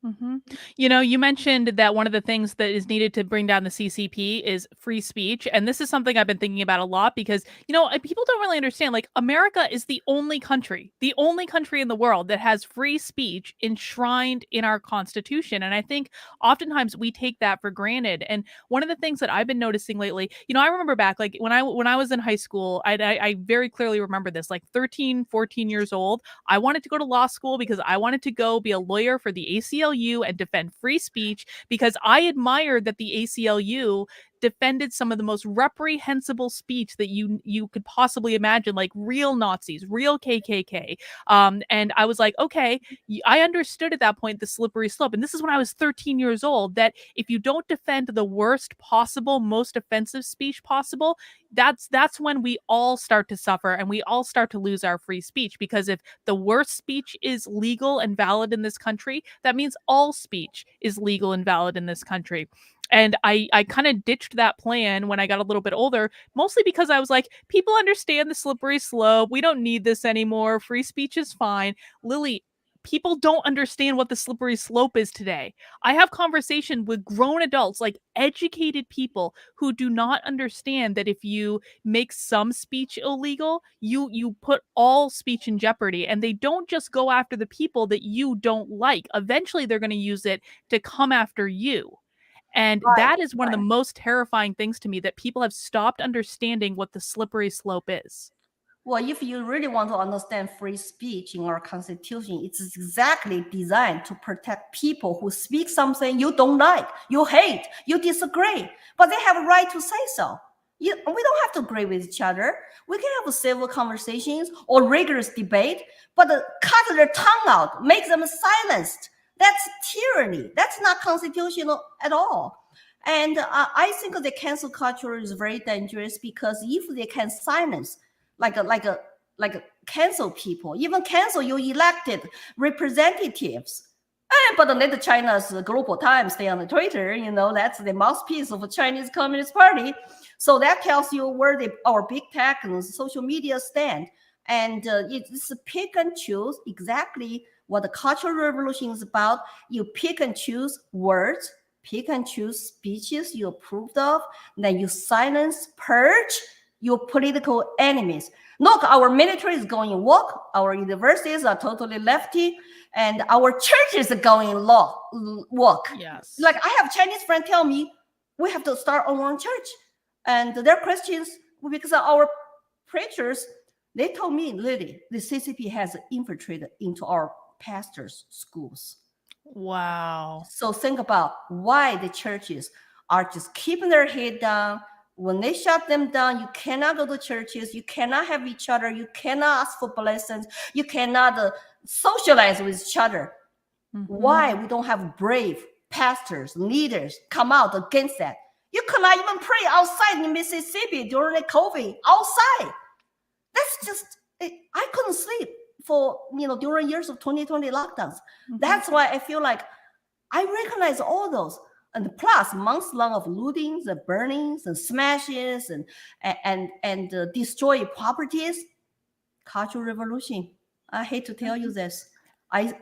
Mm-hmm. You mentioned that one of the things that is needed to bring down the CCP is free speech. And this is something I've been thinking about a lot because, people don't really understand, like, America is the only country in the world that has free speech enshrined in our Constitution. And I think oftentimes we take that for granted. And one of the things that I've been noticing lately, I remember back, like when I was in high school, I very clearly remember this, like 13, 14 years old. I wanted to go to law school because I wanted to go be a lawyer for the ACLU and defend free speech because I admired that the ACLU defended some of the most reprehensible speech that you could possibly imagine, like real Nazis, real KKK. And I was like, okay, I understood at that point the slippery slope. And this is when I was 13 years old, that if you don't defend the worst possible, most offensive speech possible, that's when we all start to suffer and we all start to lose our free speech. Because if the worst speech is legal and valid in this country, that means all speech is legal and valid in this country. And I kind of ditched that plan when I got a little bit older, mostly because I was like, people understand the slippery slope. We don't need this anymore. Free speech is fine. Lily, people don't understand what the slippery slope is today. I have conversation with grown adults, like educated people, who do not understand that if you make some speech illegal, you put all speech in jeopardy. And they don't just go after the people that you don't like. Eventually, they're going to use it to come after you. And that is one of the most terrifying things to me, that people have stopped understanding what the slippery slope is. Well, if you really want to understand free speech in our Constitution, it's exactly designed to protect people who speak something you don't like, you hate, you disagree, but they have a right to say so. We don't have to agree with each other. We can have civil conversations or rigorous debate, but cut their tongue out, make them silenced. That's tyranny. That's not constitutional at all. And I think the cancel culture is very dangerous because if they can silence, like cancel people, even cancel your elected representatives. But let China's Global Times stay on the Twitter, that's the mouthpiece of the Chinese Communist Party. So that tells you where our big tech and social media stand. And it's pick and choose exactly what the Cultural Revolution is about. You pick and choose words, pick and choose speeches you approved of, then you silence, purge your political enemies. Look, our military is going woke, our universities are totally lefty, and our churches are going woke. Yes. Like I have Chinese friends tell me, we have to start our own church. And they're Christians because our preachers, they told me, Lily, the CCP has infiltrated into our pastors' schools. Wow. So think about why the churches are just keeping their head down. When they shut them down, you cannot go to churches. You cannot have each other. You cannot ask for blessings. You cannot socialize with each other. Why we don't have brave pastors, leaders come out against that? You cannot even pray outside in Mississippi during the COVID, outside. That's just, I couldn't sleep for, during years of 2020 lockdowns. That's why I feel like I recognize all those. And plus months long of lootings and burnings and smashes and destroy properties. Cultural Revolution. I hate to tell you this.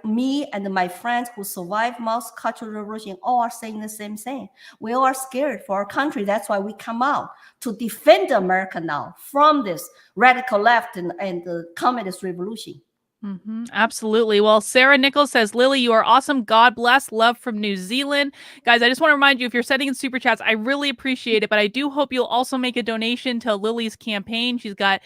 Me and my friends who survived Mao's Cultural Revolution all are saying the same thing. We all are scared for our country. That's why we come out to defend America now from this radical left and the communist revolution. Absolutely. Well, Sarah Nichols says, Lily, you are awesome. God bless. Love from New Zealand. Guys, I just want to remind you, if you're sending in super chats, I really appreciate it, but I do hope you'll also make a donation to Lily's campaign. She's got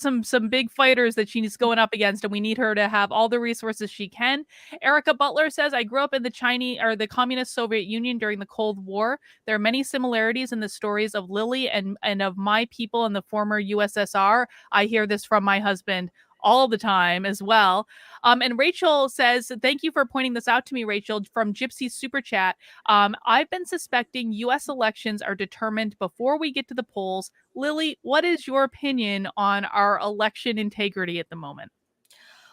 some big fighters that she's going up against, and we need her to have all the resources she can. Erica Butler says, I grew up in the communist Soviet Union during the Cold War. There are many similarities in the stories of Lily and of my people in the former USSR. I hear this from my husband all the time as well. And Rachel says, thank you for pointing this out to me, Rachel, from Gypsy Super Chat. I've been suspecting U.S. elections are determined before we get to the polls. Lily, what is your opinion on our election integrity at the moment?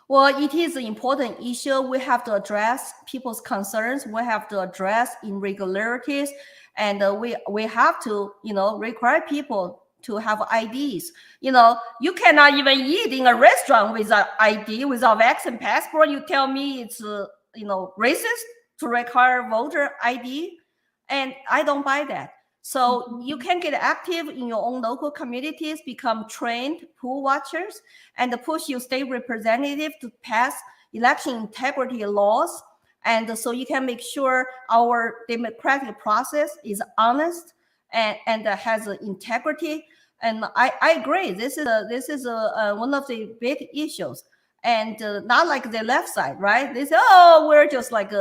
Well, it is an important issue. We have to address people's concerns. We have to address irregularities. And we have to, require people to have IDs. You cannot even eat in a restaurant without ID, without vaccine passport. You tell me it's, racist to require voter ID. And I don't buy that. So you can get active in your own local communities, become trained poll watchers, and push your state representative to pass election integrity laws. And so you can make sure our democratic process is honest and has integrity. And I agree. This is one of the big issues, and not like the left side, right? They say, "Oh, we're just like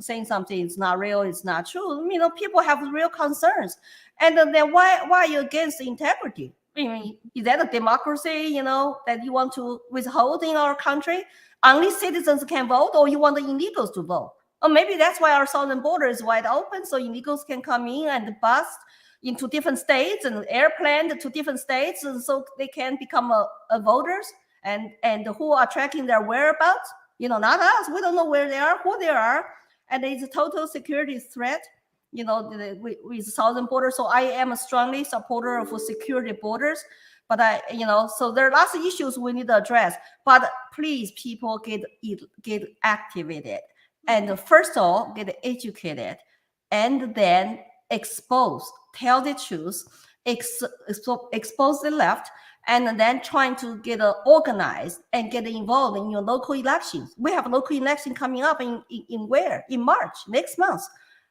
saying something. It's not real. It's not true." People have real concerns, and then why are you against integrity? I mean, is that a democracy? That you want to withhold in our country? Only citizens can vote, or you want the illegals to vote? Or maybe that's why our southern border is wide open, so illegals can come in and bust into different states and airplane to different states, and so they can become a voters and who are tracking their whereabouts. Not us. We don't know where they are, who they are, and it's a total security threat. With southern border. So I am a strongly supporter of security borders. But so there are lots of issues we need to address. But please, people, get activated, and first of all, get educated, and then tell the truth, expose the left, and then trying to get organized and get involved in your local elections. We have local election coming up in March, next month.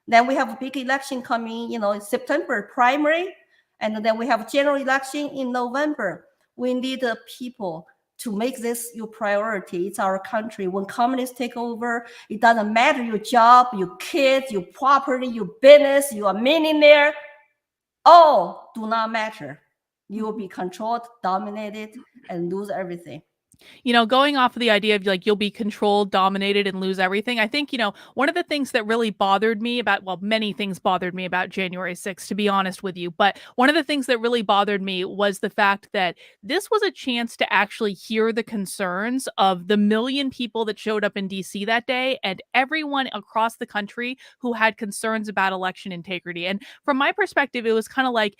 Then we have a big election coming, in September, primary, and then we have general election in November. We need people to make this your priority. It's our country. When communists take over, it doesn't matter your job, your kids, your property, your business, you are a millionaire. All do not matter. You will be controlled, dominated, and lose everything. Going off of the idea of like you'll be controlled, dominated, and lose everything, I think, one of the things that really bothered me about, well, many things bothered me about January 6th, to be honest with you. But one of the things that really bothered me was the fact that this was a chance to actually hear the concerns of the million people that showed up in DC that day and everyone across the country who had concerns about election integrity. And from my perspective, it was kind of like,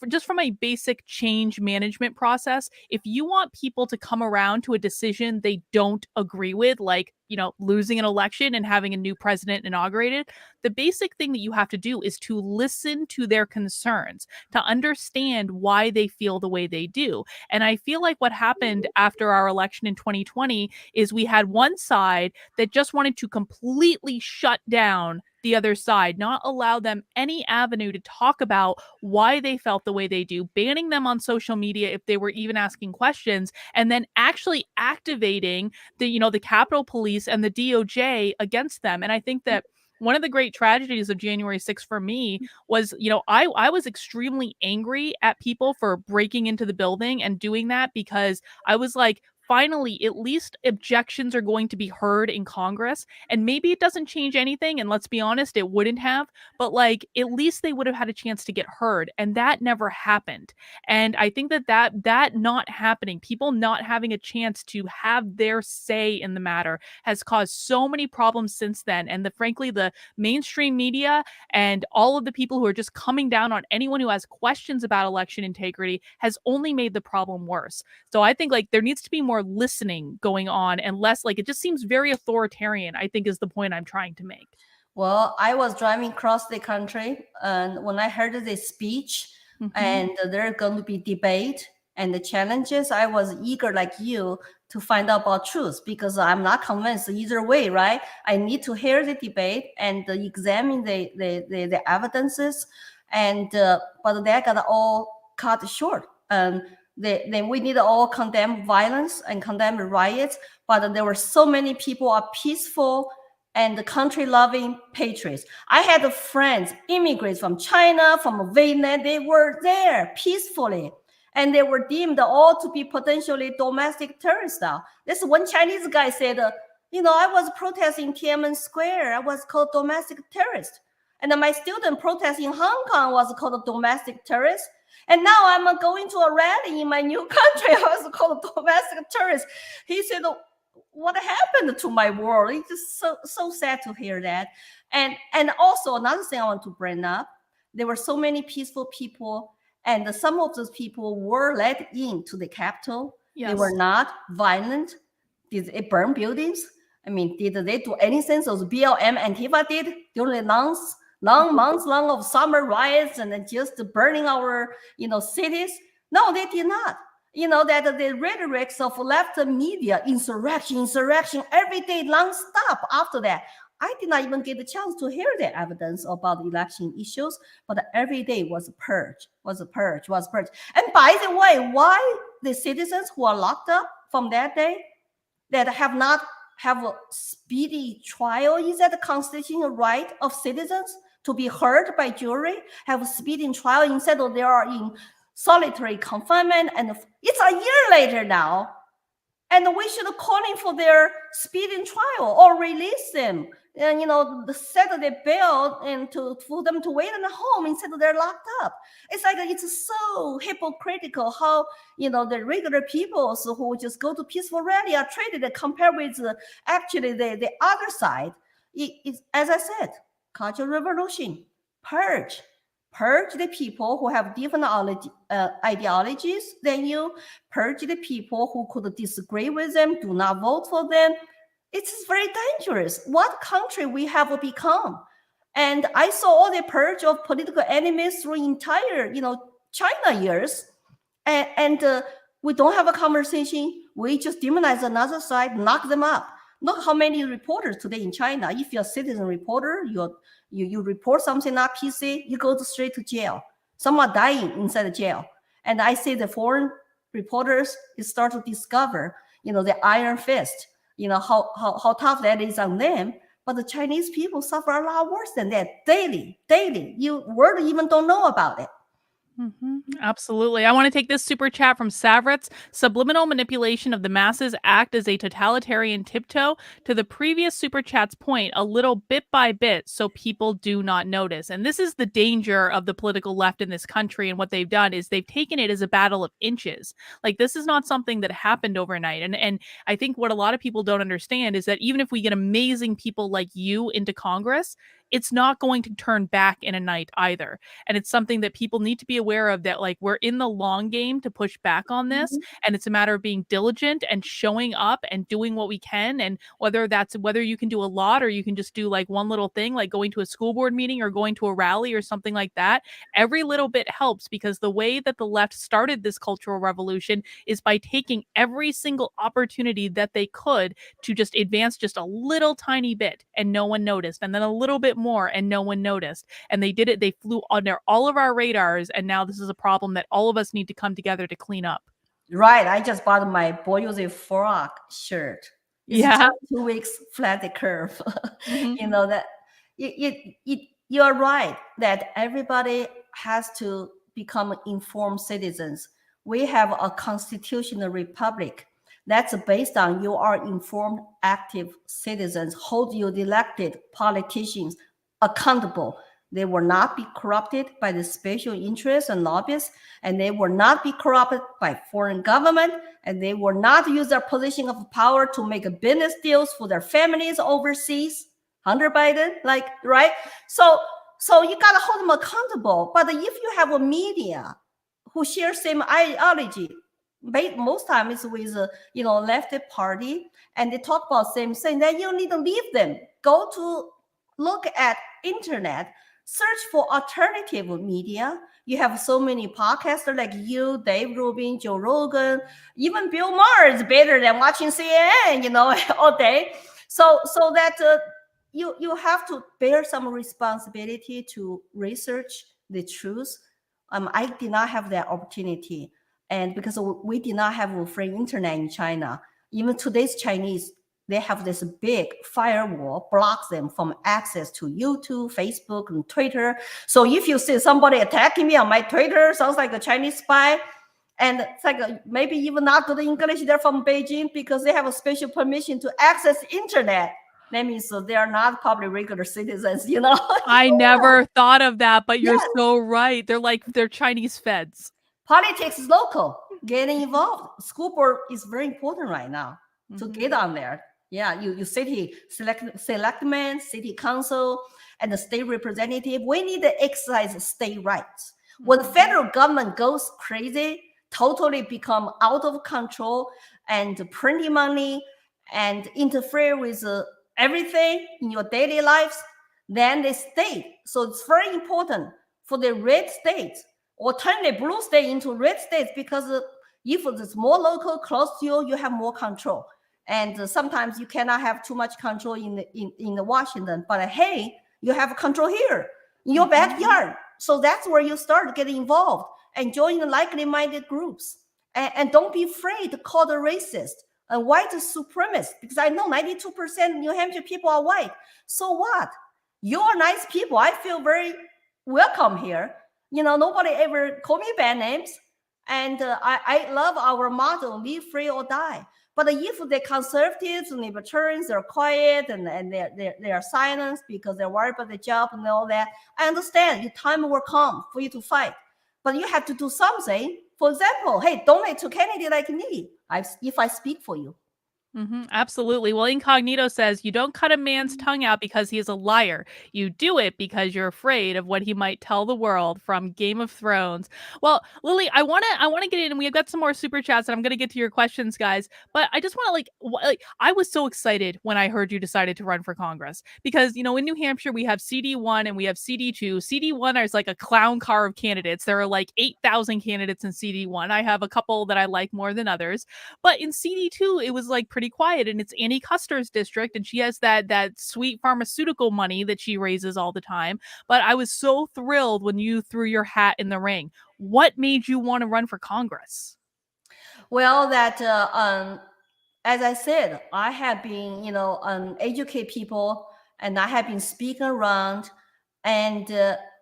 just from a basic change management process, if you want people to come around to a decision they don't agree with, like, losing an election and having a new president inaugurated, the basic thing that you have to do is to listen to their concerns, to understand why they feel the way they do. And I feel like what happened after our election in 2020 is we had one side that just wanted to completely shut down the other side, not allow them any avenue to talk about why they felt the way they do, banning them on social media if they were even asking questions, and then actually activating the Capitol Police and the DOJ against them. And I think that one of the great tragedies of January 6th for me was, I was extremely angry at people for breaking into the building and doing that, because I was like, finally, at least objections are going to be heard in Congress. And maybe it doesn't change anything. And let's be honest, it wouldn't have. But like, at least they would have had a chance to get heard. And that never happened. And I think that not happening, people not having a chance to have their say in the matter, has caused so many problems since then. And frankly, the mainstream media and all of the people who are just coming down on anyone who has questions about election integrity has only made the problem worse. So I think like there needs to be more listening going on and less, like, it just seems very authoritarian, I think, is the point I'm trying to make. Well, I was driving across the country, and when I heard this speech, and there's going to be debate and the challenges, I was eager, like you, to find out about truth, because I'm not convinced either way, right? I need to hear the debate and examine the evidences, and but they got all cut short. Then we need to all condemn violence and condemn riots, but there were so many people are peaceful and country-loving patriots. I had friends, immigrants from China, from Vietnam. They were there peacefully, and they were deemed all to be potentially domestic terrorists now. This one Chinese guy said, I was protesting Tiananmen Square. I was called domestic terrorist. And my student protesting in Hong Kong was called a domestic terrorist. And now I'm going to a rally in my new country. I was called a domestic terrorist. He said, what happened to my world? It's just so sad to hear that. And also another thing I want to bring up, there were so many peaceful people, and some of those people were let into the Capitol. Yes. They were not violent. Did it burn buildings? I mean, did they do anything? So the BLM Antifa did during the long months long of summer riots and then just burning our, cities? No, they did not. That the rhetorics of left media, insurrection, every day, non-stop after that. I did not even get the chance to hear the evidence about the election issues, but every day was a purge. And by the way, why the citizens who are locked up from that day that have not have a speedy trial, is that the constitutional right of citizens to be heard by jury, have a speedy trial instead of they are in solitary confinement, and it's a year later now, and we should call in for their speedy trial or release them, and set the bail and for them to wait in the home instead of they're locked up. It's like it's so hypocritical how the regular people who just go to peaceful rally are treated compared with actually the other side. It's, as I said, cultural revolution, purge the people who have different ideologies than you, purge the people who could disagree with them, do not vote for them. It's very dangerous. What country we have become? And I saw all the purge of political enemies through entire, China years. And we don't have a conversation. We just demonize another side, knock them up. Look how many reporters today in China. If you're a citizen reporter, you report something not PC, you go straight to jail. Some are dying inside the jail. And I say the foreign reporters start to discover, the iron fist, how tough that is on them. But the Chinese people suffer a lot worse than that daily. You world even don't know about it. Absolutely. I want to take this super chat from Savrits. Subliminal manipulation of the masses act as a totalitarian tiptoe to the previous super chat's point, a little bit by bit, so people do not notice. And this is the danger of the political left in this country. And what they've done is they've taken it as a battle of inches. Like, this is not something that happened overnight. And I think what a lot of people don't understand is that even if we get amazing people like you into Congress, it's not going to turn back in a night either. And it's something that people need to be aware of, that like we're in the long game to push back on this, and it's a matter of being diligent and showing up and doing what we can. And whether you can do a lot or you can just do like one little thing, like going to a school board meeting or going to a rally or something like that, every little bit helps, because the way that the left started this cultural revolution is by taking every single opportunity that they could to just advance just a little tiny bit, and no one noticed, and then a little bit more and no one noticed. And they did it. They flew under all of our radars. And now this is a problem that all of us need to come together to clean up. Right. I just bought my Boyose Frog shirt. It's 2 weeks flat the curve. You know that you're right that everybody has to become informed citizens. We have a constitutional republic that's based on you are informed, active citizens, hold your elected politicians accountable. They will not be corrupted by the special interests and lobbyists, and they will not be corrupted by foreign government, and they will not use their position of power to make business deals for their families overseas. Hunter Biden, like, right? So you got to hold them accountable. But if you have a media who share same ideology, most time it's with left party, and they talk about same thing, then you need to leave them. Go to look at internet, search for alternative media. You have so many podcasters like you, Dave Rubin, Joe Rogan, even Bill Maher is better than watching CNN, all day. So that you have to bear some responsibility to research the truth. I did not have that opportunity. And because we did not have a free internet in China, even today's Chinese, they have this big firewall blocks them from access to YouTube, Facebook, and Twitter. So if you see somebody attacking me on my Twitter, sounds like a Chinese spy. And it's like maybe even not good English, they're from Beijing because they have a special permission to access internet. That means they are not probably regular citizens, I never thought of that, but you're so right. They're Chinese feds. Politics is local. Getting involved. School board is very important right now to get on there. Yeah, you city selectmen, city council, and the state representative. We need to exercise state rights. When the federal government goes crazy, totally become out of control and printing money and interfere with everything in your daily lives, then the state. So it's very important for the red states or turn the blue state into red states, because if it's more local, close to you, you have more control. And sometimes you cannot have too much control in the Washington, but hey, you have control here in your backyard. So that's where you start getting involved and join the likely-minded groups. And don't be afraid to call the racist and white supremacist, because I know 92% New Hampshire people are white. So what? You're nice people. I feel very welcome here. Nobody ever call me bad names. And I love our motto, live free or die. But if the conservatives and libertarians are quiet and they are silenced because they're worried about the job and all that, I understand. Your time will come for you to fight. But you have to do something. For example, hey, donate to Kennedy like me if I speak for you. Absolutely. Well, Incognito says you don't cut a man's tongue out because he is a liar. You do it because you're afraid of what he might tell the world, from Game of Thrones. Well, Lily, I want to get in, and we've got some more super chats, and I'm going to get to your questions, guys. But I just want to I was so excited when I heard you decided to run for Congress, because in New Hampshire we have CD1 and we have CD2. CD1 is like a clown car of candidates. There are like 8,000 candidates in CD1. I have a couple that I like more than others, but in CD2 it was like pretty quiet, and it's Annie Custer's district, and she has that sweet pharmaceutical money that she raises all the time. But I was so thrilled when you threw your hat in the ring. What made you want to run for Congress? Well, that as I said, I have been educate people, and I have been speaking around, and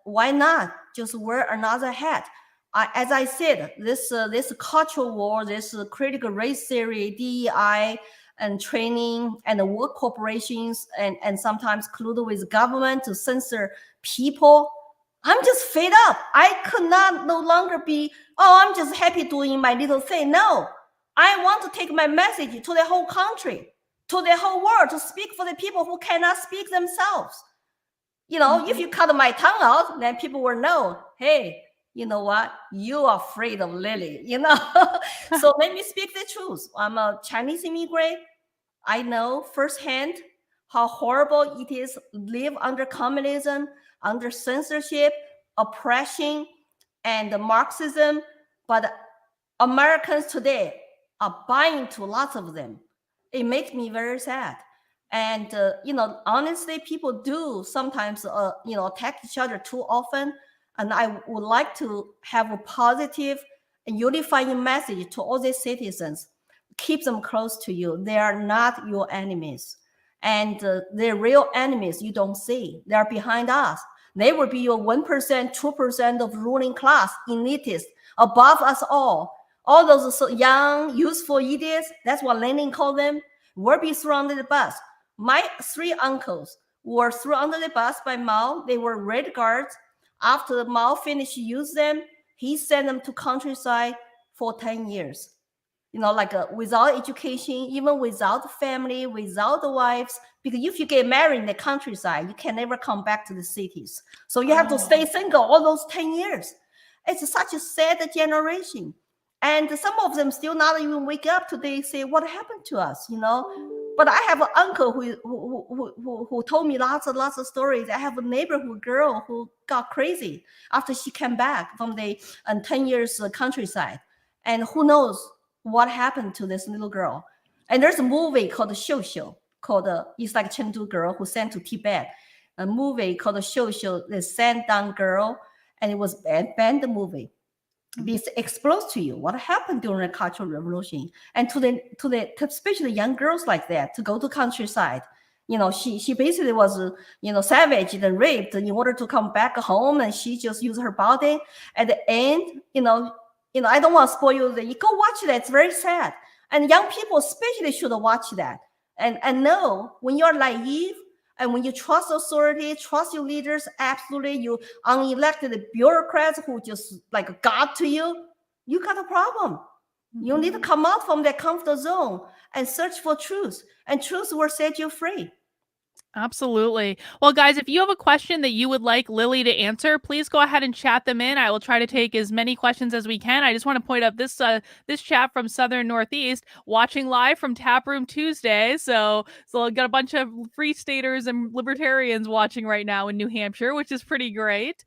why not just wear another hat? as I said, this cultural war, this critical race theory, DEI, and training, and the work corporations, and sometimes colluded with government to censor people. I'm just fed up. I could not no longer be, oh, I'm just happy doing my little thing. No, I want to take my message to the whole country, to the whole world, to speak for the people who cannot speak themselves. If you cut my tongue out, then people will know, hey, you know what? You are afraid of Lily, So let me speak the truth. I'm a Chinese immigrant. I know firsthand how horrible it is to live under communism, under censorship, oppression, and Marxism. But Americans today are buying to lots of them. It makes me very sad. And, honestly, people do sometimes, attack each other too often. And I would like to have a positive and unifying message to all these citizens. Keep them close to you. They are not your enemies. And the real enemies you don't see. They are behind us. They will be your 1%, 2% of ruling class, elitists, above us all. All those young, useful idiots, that's what Lenin called them, will be thrown under the bus. My 3 uncles were thrown under the bus by Mao. They were Red Guards. After Mao finished using them, he sent them to countryside for 10 years. Without education, even without family, without the wives, because if you get married in the countryside, you can never come back to the cities. So you have to stay single all those 10 years. It's such a sad generation. And some of them still not even wake up today, say, what happened to us, But I have an uncle who told me lots of stories. I have a neighborhood girl who got crazy after she came back from the 10 years countryside. And who knows what happened to this little girl. And there's a movie called Xiu Xiu, it's like Chengdu girl who sent to Tibet. A movie called Xiu Xiu, the sent down girl, and it was banned the movie. Be exposed to you what happened during the Cultural Revolution, and to especially young girls like that to go to countryside. She basically was savaged and raped in order to come back home, and she just used her body. At the end, I don't want to spoil you. You go watch that. It's very sad, and young people especially should watch that and know when you're naive. And when you trust authority, trust your leaders, absolutely, you unelected bureaucrats who just like God to you, you got a problem. Mm-hmm. You need to come out from that comfort zone and search for truth, and truth will set you free. Absolutely. Well, guys, if you have a question that you would like Lily to answer, please go ahead and chat them in. I will try to take as many questions as we can. I just want to point out this chat from Southern Northeast, watching live from Taproom Tuesday. So I got a bunch of free staters and libertarians watching right now in New Hampshire, which is pretty great.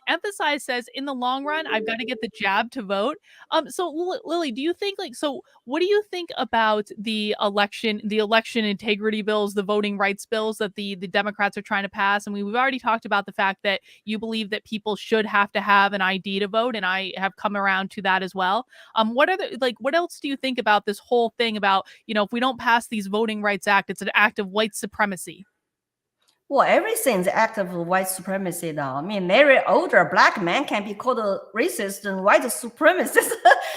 Emphasize says, in the long run, I've got to get the jab to vote. So Lily, do you think what do you think about the election integrity bills, the voting rights bills that the Democrats are trying to pass? And we've already talked about the fact that you believe that people should have to have an ID to vote, and I have come around to that as well. What else do you think about this whole thing about, if we don't pass these Voting Rights Act, it's an act of white supremacy? Well, everything's an act of white supremacy now. I mean, every older Black man can be called a racist and white supremacist.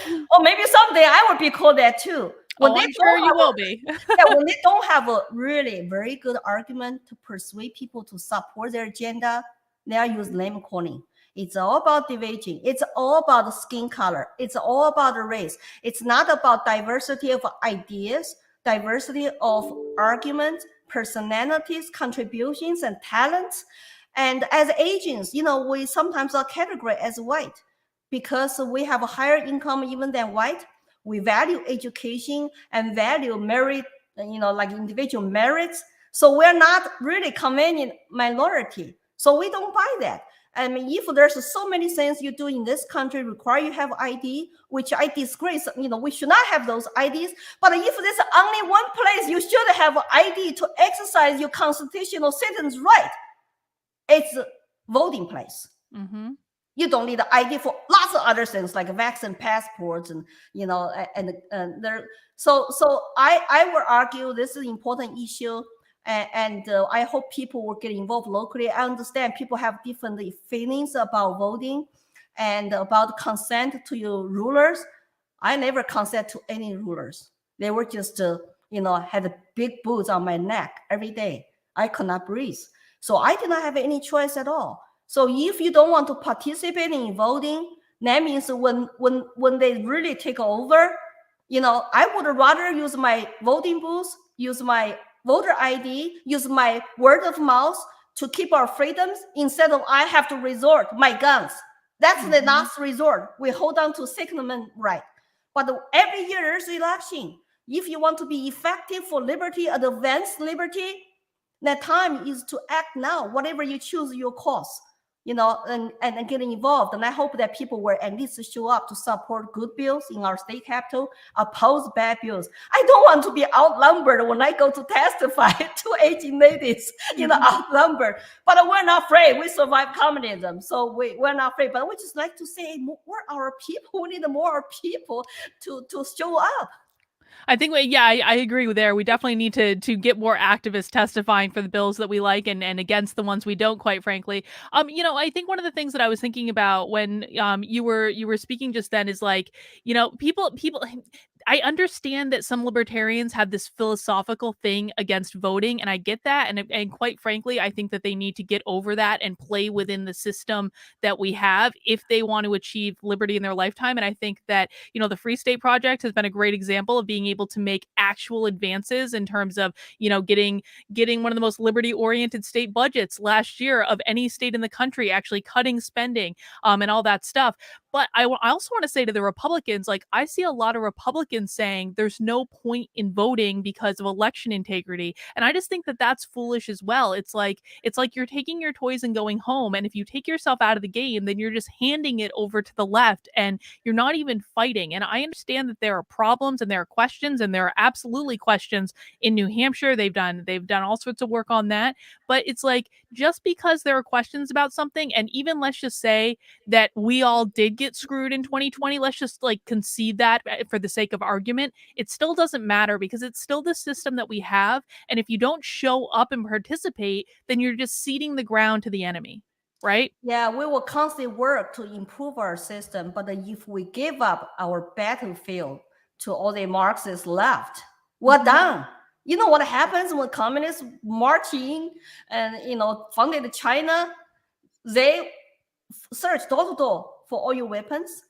Or maybe someday I will be called that too. I'm sure you will be. When they don't have a really very good argument to persuade people to support their agenda, they are using name calling. It's all about division. It's all about the skin color. It's all about the race. It's not about diversity of ideas, diversity of arguments, personalities, contributions, and talents. And as Asians, we sometimes are categorized as white because we have a higher income even than white. We value education and value merit, like individual merits. So we're not really convenient minority. So we don't buy that. I mean, if there's so many things you do in this country require you have ID, which I disgrace, we should not have those IDs. But if there's only one place you should have ID to exercise your constitutional citizens' right, it's a voting place. Mm-hmm. You don't need an ID for lots of other things like vaccine passports and there. So I will argue this is an important issue. And I hope people will get involved locally. I understand people have different feelings about voting. And about consent to your rulers, I never consent to any rulers. They were just, had big boots on my neck every day. I could not breathe. So I did not have any choice at all. So if you don't want to participate in voting, that means when they really take over, I would rather use my voting booth, use my voter ID, use my word of mouth to keep our freedoms instead of I have to resort my guns. That's the last resort. We hold on to Second Amendment right. But every year there's election. If you want to be effective for liberty, advance liberty, the time is to act now. Whatever you choose, your cause, and getting involved. And I hope that people will at least show up to support good bills in our state capital, oppose bad bills. I don't want to be outnumbered when I go to testify to aging ladies, outnumbered. But we're not afraid. We survived communism, so we're not afraid. But we just like to say, we're our people. We need more people to show up. I think, I agree with there. We definitely need to get more activists testifying for the bills that we like and against the ones we don't, quite frankly. I think one of the things that I was thinking about when you were speaking just then is like, people I understand that some libertarians have this philosophical thing against voting, and I get that. And quite frankly, I think that they need to get over that and play within the system that we have if they want to achieve liberty in their lifetime. And I think that, the Free State Project has been a great example of being able to make actual advances in terms of, getting one of the most liberty-oriented state budgets last year of any state in the country, actually cutting spending and all that stuff. But I also want to say to the Republicans, like, I see a lot of Republicans saying there's no point in voting because of election integrity. And I just think that that's foolish as well. It's like you're taking your toys and going home. And if you take yourself out of the game, then you're just handing it over to the left and you're not even fighting. And I understand that there are problems and there are questions, and there are absolutely questions in New Hampshire. They've done all sorts of work on that. But it's like, just because there are questions about something, and even let's just say that we all did get screwed in 2020, let's just like concede that for the sake of argument, it still doesn't matter because it's still the system that we have. And if you don't show up and participate, then you're just ceding the ground to the enemy, right? Yeah, we will constantly work to improve our system. But if we give up our battlefield to all the Marxists left, we're done. You know what happens when communists march in and, founded China? They search door to door for all your weapons,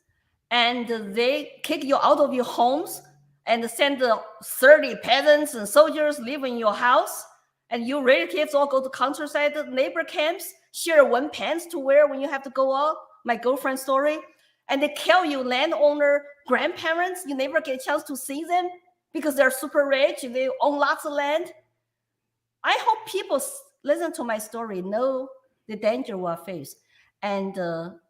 and they kick you out of your homes and send 30 peasants and soldiers live in your house, and your relatives all go to countryside neighbor camps, share one pants to wear when you have to go out. My girlfriend's story. And they kill you landowner grandparents. You never get a chance to see them because they're super rich. They own lots of land. I hope people listen to my story, know the danger we face, and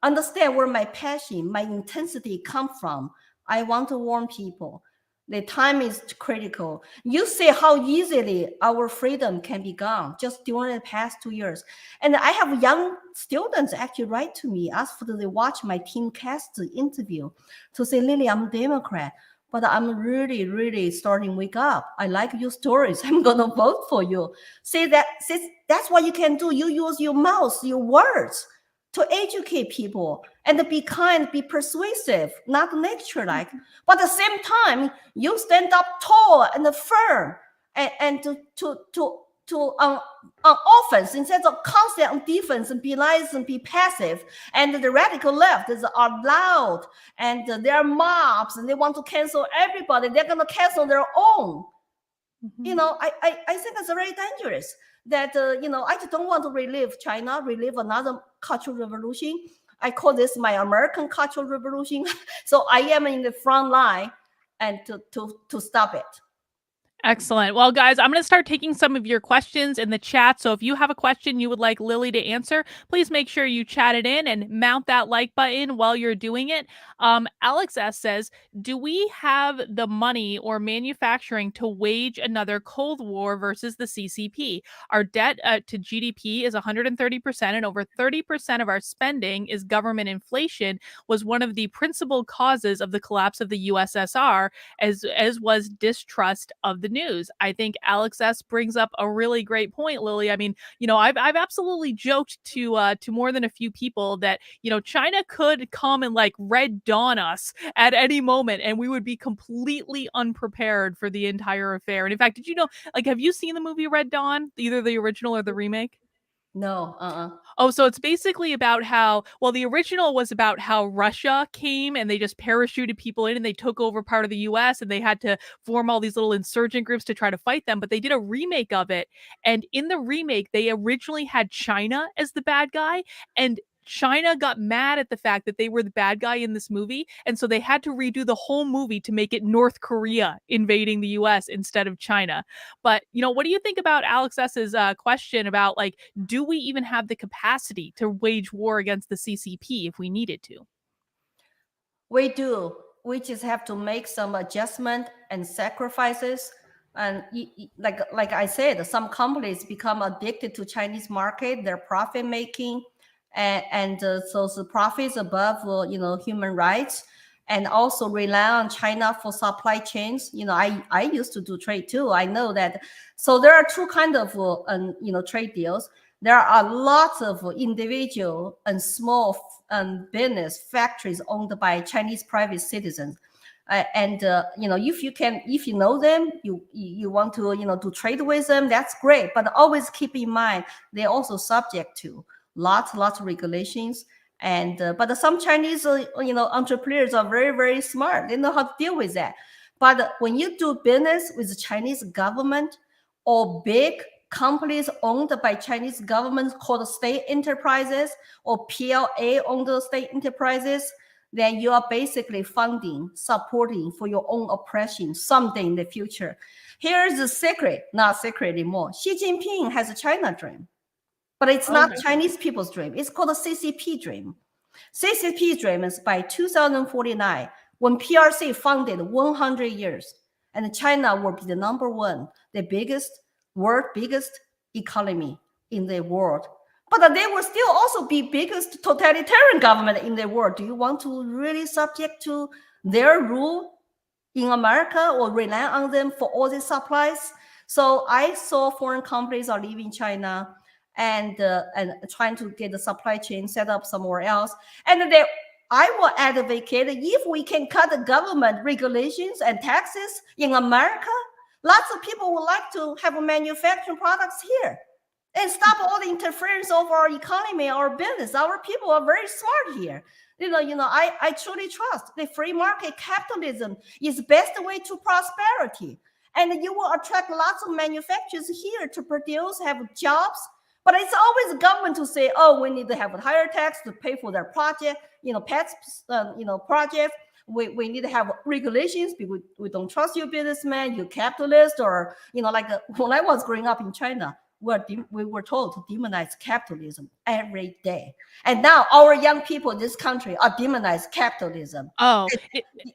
understand where my passion, my intensity come from. I want to warn people. The time is critical. You see how easily our freedom can be gone just during the past 2 years. And I have young students actually write to me, ask for they watch my Teamcast interview to say, Lily, I'm a Democrat, but I'm really, really starting to wake up. I like your stories. I'm going to vote for you. Say that's what you can do. You use your mouth, your words to educate people and be kind, be persuasive, not lecture-like. But at the same time, you stand up tall and firm and on offense instead of constant on defense and be nice and be passive. And the radical left are loud and they're mobs and they want to cancel everybody. They're going to cancel their own. I think it's very dangerous. That, I just don't want to relive China, relive another cultural revolution. I call this my American cultural revolution. So I am in the front line and to stop it. Excellent. Well, guys, I'm going to start taking some of your questions in the chat. So if you have a question you would like Lily to answer, please make sure you chat it in and mount that like button while you're doing it. Alex S. says, do we have the money or manufacturing to wage another Cold War versus the CCP? Our debt to GDP is 130%, and over 30% of our spending is government inflation, was one of the principal causes of the collapse of the USSR, as was distrust of the news. I think Alex S brings up a really great point, Lily. I mean, I've absolutely joked to more than a few people that, China could come and like red dawn us at any moment, and we would be completely unprepared for the entire affair. And in fact, did you know, like, have you seen the movie Red Dawn, either the original or the remake? No, Oh, so it's basically about how, well, the original was about how Russia came and they just parachuted people in and they took over part of the US and they had to form all these little insurgent groups to try to fight them. But they did a remake of it. And in the remake, they originally had China as the bad guy. And China got mad at the fact that they were the bad guy in this movie. And so they had to redo the whole movie to make it North Korea invading the US instead of China. But, what do you think about Alex S's question about, like, do we even have the capacity to wage war against the CCP if we needed to? we do. We just have to make some adjustment and sacrifices. And like I said, some companies become addicted to Chinese market, their profit making, so the profits above human rights, and also rely on China for supply chains. I used to do trade too. I know that. So there are two kind of trade deals. There are lots of individual and small business factories owned by Chinese private citizens. If you know them, you want to to trade with them, that's great. But always keep in mind they're also subject to lots of regulations. And but some Chinese entrepreneurs are very, very smart. They know how to deal with that. But when you do business with the Chinese government or big companies owned by Chinese governments called state enterprises or PLA owned state enterprises, then you are basically funding, supporting for your own oppression someday in the future. Here's the secret, not secret anymore. Xi Jinping has a China dream, but it's not Chinese people's dream. It's called a CCP dream. CCP dream is by 2049, when PRC founded 100 years, and China will be the number one, the world biggest economy in the world. But they will still also be biggest totalitarian government in the world. Do you want to really subject to their rule in America or rely on them for all these supplies? So I saw foreign companies are leaving China and trying to get the supply chain set up somewhere else. And I will advocate if we can cut the government regulations and taxes in America, lots of people would like to have manufacturing products here and stop all the interference of our economy, our business. Our people are very smart here. I truly trust the free market capitalism is best way to prosperity. And you will attract lots of manufacturers here to produce, have jobs. But it's always the government to say, oh, we need to have a higher tax to pay for their project, pets, projects. We need to have regulations because we don't trust you businessman, you capitalist, or, like when I was growing up in China, we were told to demonize capitalism every day. And now our young people in this country are demonize capitalism. Oh,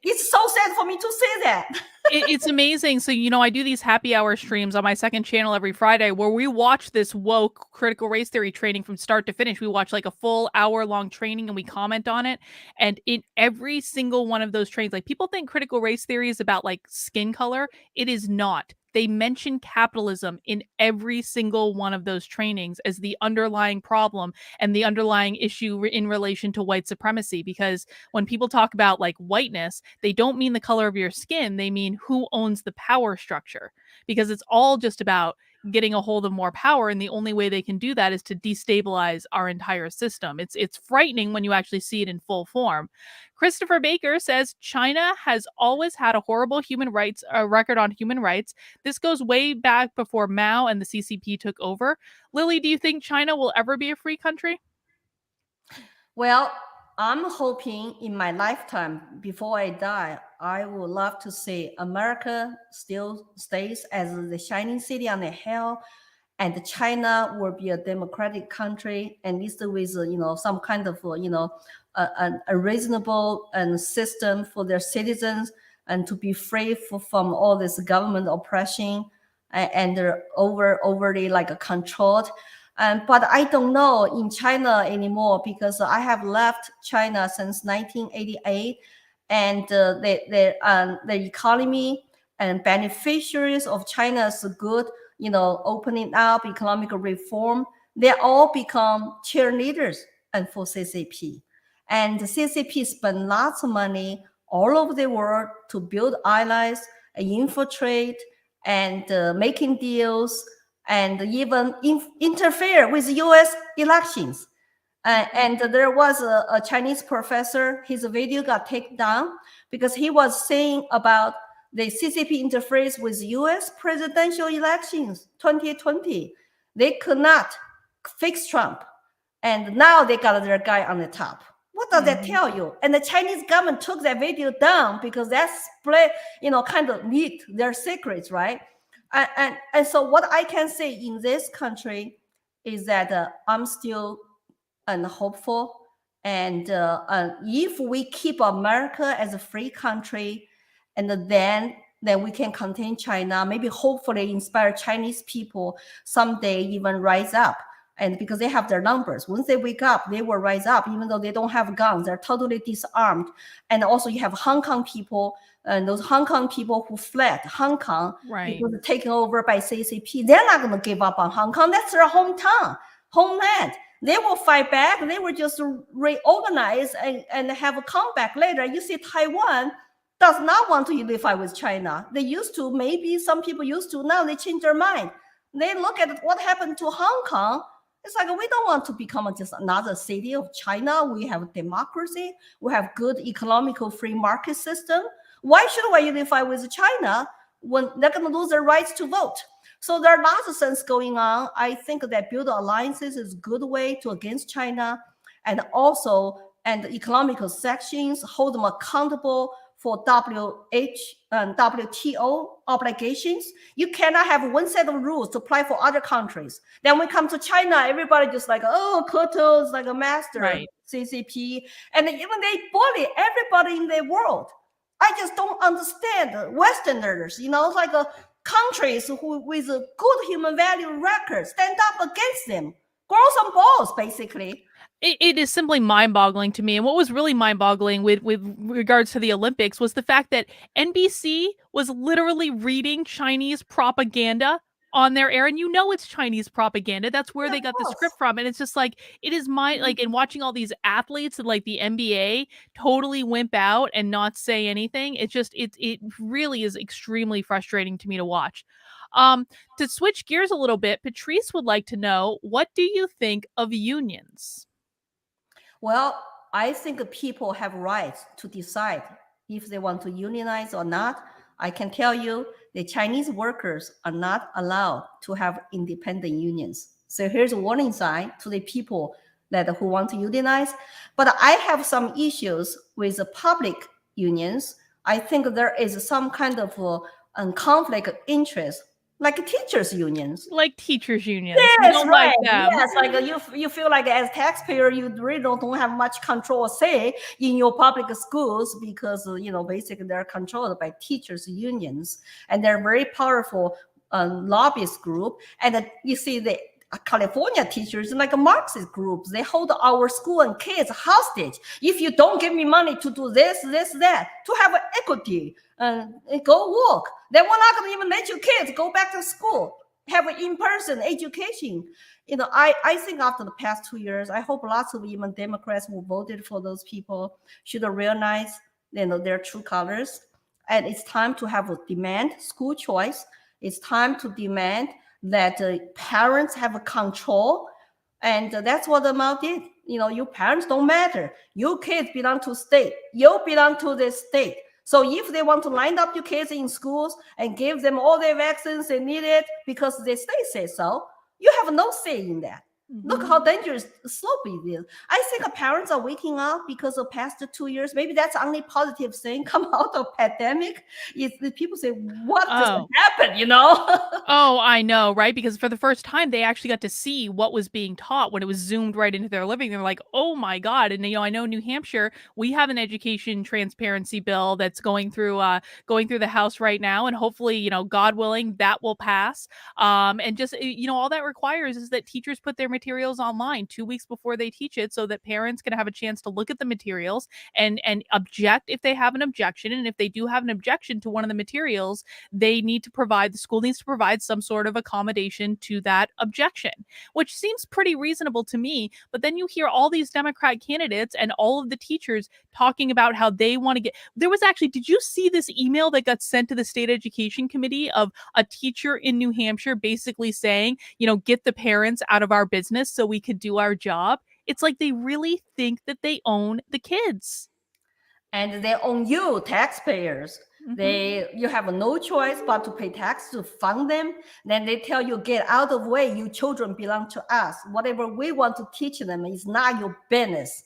it's so sad for me to say that. It's amazing. So, I do these happy hour streams on my second channel every Friday where we watch this woke critical race theory training from start to finish. We watch like a full hour-long training and we comment on it. And in every single one of those trainings, like, people think critical race theory is about like skin color. It is not. They mention capitalism in every single one of those trainings as the underlying problem and the underlying issue in relation to white supremacy. Because when people talk about like whiteness, they don't mean the color of your skin. They mean who owns the power structure, because it's all just about getting a hold of more power. And the only way they can do that is to destabilize our entire system. It's frightening when you actually see it in full form. Christopher Baker says China has always had a horrible human rights record on human rights. This goes way back before Mao and the CCP took over. Lily, do you think China will ever be a free country? Well, I'm hoping in my lifetime, before I die, I would love to see America still stays as the shining city on the hill, and China will be a democratic country, and least with some kind of a reasonable system for their citizens, and to be free from all this government oppression and they're overly like controlled. But I don't know in China anymore, because I have left China since 1988, and the economy and beneficiaries of China's good, opening up, economic reform, they all become cheerleaders and for CCP. And the CCP spend lots of money all over the world to build allies, infiltrate, and making deals, and even interfere with U.S. elections. And there was a Chinese professor, his video got taken down because he was saying about the CCP interferes with US presidential elections 2020. They could not fix Trump. And now they got their guy on the top. What does that tell you? And the Chinese government took that video down because that's kind of leaked their secrets, right? And so what I can say in this country is that I'm still hopeful. And if we keep America as a free country, and then we can contain China, maybe hopefully inspire Chinese people someday even rise up. And because they have their numbers, once they wake up, they will rise up, even though they don't have guns, they're totally disarmed. And also you have Hong Kong people, and those Hong Kong people who fled Hong Kong because they're taken over by CCP. They're not going to give up on Hong Kong. That's their hometown, homeland. They will fight back. They will just reorganize and have a comeback later. You see, Taiwan does not want to unify with China. They used to, maybe some people used to, now they change their mind. They look at what happened to Hong Kong. It's like, we don't want to become just another city of China. We have democracy. We have good economical free market system. Why should we unify with China when they're going to lose their rights to vote? So there are lots of things going on. I think that build alliances is a good way to against China, and also economical sections, hold them accountable for WTO obligations. You cannot have one set of rules to apply for other countries. Then when it comes to China, everybody just like, oh, Koto is like a master, CCP. And even they bully everybody in the world. I just don't understand Westerners, like countries who with a good human value record stand up against them. Grow some balls, basically. It is simply mind-boggling to me. And what was really mind-boggling with regards to the Olympics was the fact that NBC was literally reading Chinese propaganda on their air. And it's Chinese propaganda. That's where they got the script from. And it's just like, it is and watching all these athletes and like the NBA totally wimp out and not say anything. It's just, it really is extremely frustrating to me to watch. To switch gears a little bit, Patrice would like to know, what do you think of unions? Well, I think people have rights to decide if they want to unionize or not. I can tell you the Chinese workers are not allowed to have independent unions. So here's a warning sign to the people who want to unionize. But I have some issues with the public unions. I think there is some kind of conflict of interest, like teachers unions. Like teachers unions. Yes, right. Yes, like you feel like as taxpayer, you really don't have much control or say in your public schools because, basically they're controlled by teachers unions. And they're very powerful lobbyist group. And you see the California teachers, like a Marxist groups, they hold our school and kids hostage. If you don't give me money to do this, that, to have equity and go work, then we're not going to even let your kids go back to school, have an in-person education. I think after the past 2 years, I hope lots of even Democrats who voted for those people should realize, their true colors. And it's time to have a demand school choice. It's time to demand that parents have a control. And that's what the amount did. Your parents don't matter. Your kids belong to state. You belong to the state. So if they want to line up your kids in schools and give them all the vaccines they needed because the state says so, you have no say in that. Look how dangerous slope it is. I think parents are waking up because of past 2 years. Maybe that's the only positive thing come out of pandemic is that people say, what just happened, Oh, I know, right? Because for the first time, they actually got to see what was being taught when it was zoomed right into their living. They're like, oh my God. And, I know New Hampshire, we have an education transparency bill that's going through the House right now. And hopefully, God willing, that will pass. And just, all that requires is that teachers put their materials online 2 weeks before they teach it so that parents can have a chance to look at the materials and object if they have an objection. And if they do have an objection to one of the materials, the school needs to provide some sort of accommodation to that objection, which seems pretty reasonable to me. But then you hear all these Democrat candidates and all of the teachers talking about how they want to there was actually, did you see this email that got sent to the state education committee of a teacher in New Hampshire basically saying, get the parents out of our business so we could do our job? It's like they really think that they own the kids. And they own you, taxpayers. You have no choice but to pay tax to fund them. Then they tell you, get out of the way. You children belong to us. Whatever we want to teach them is not your business.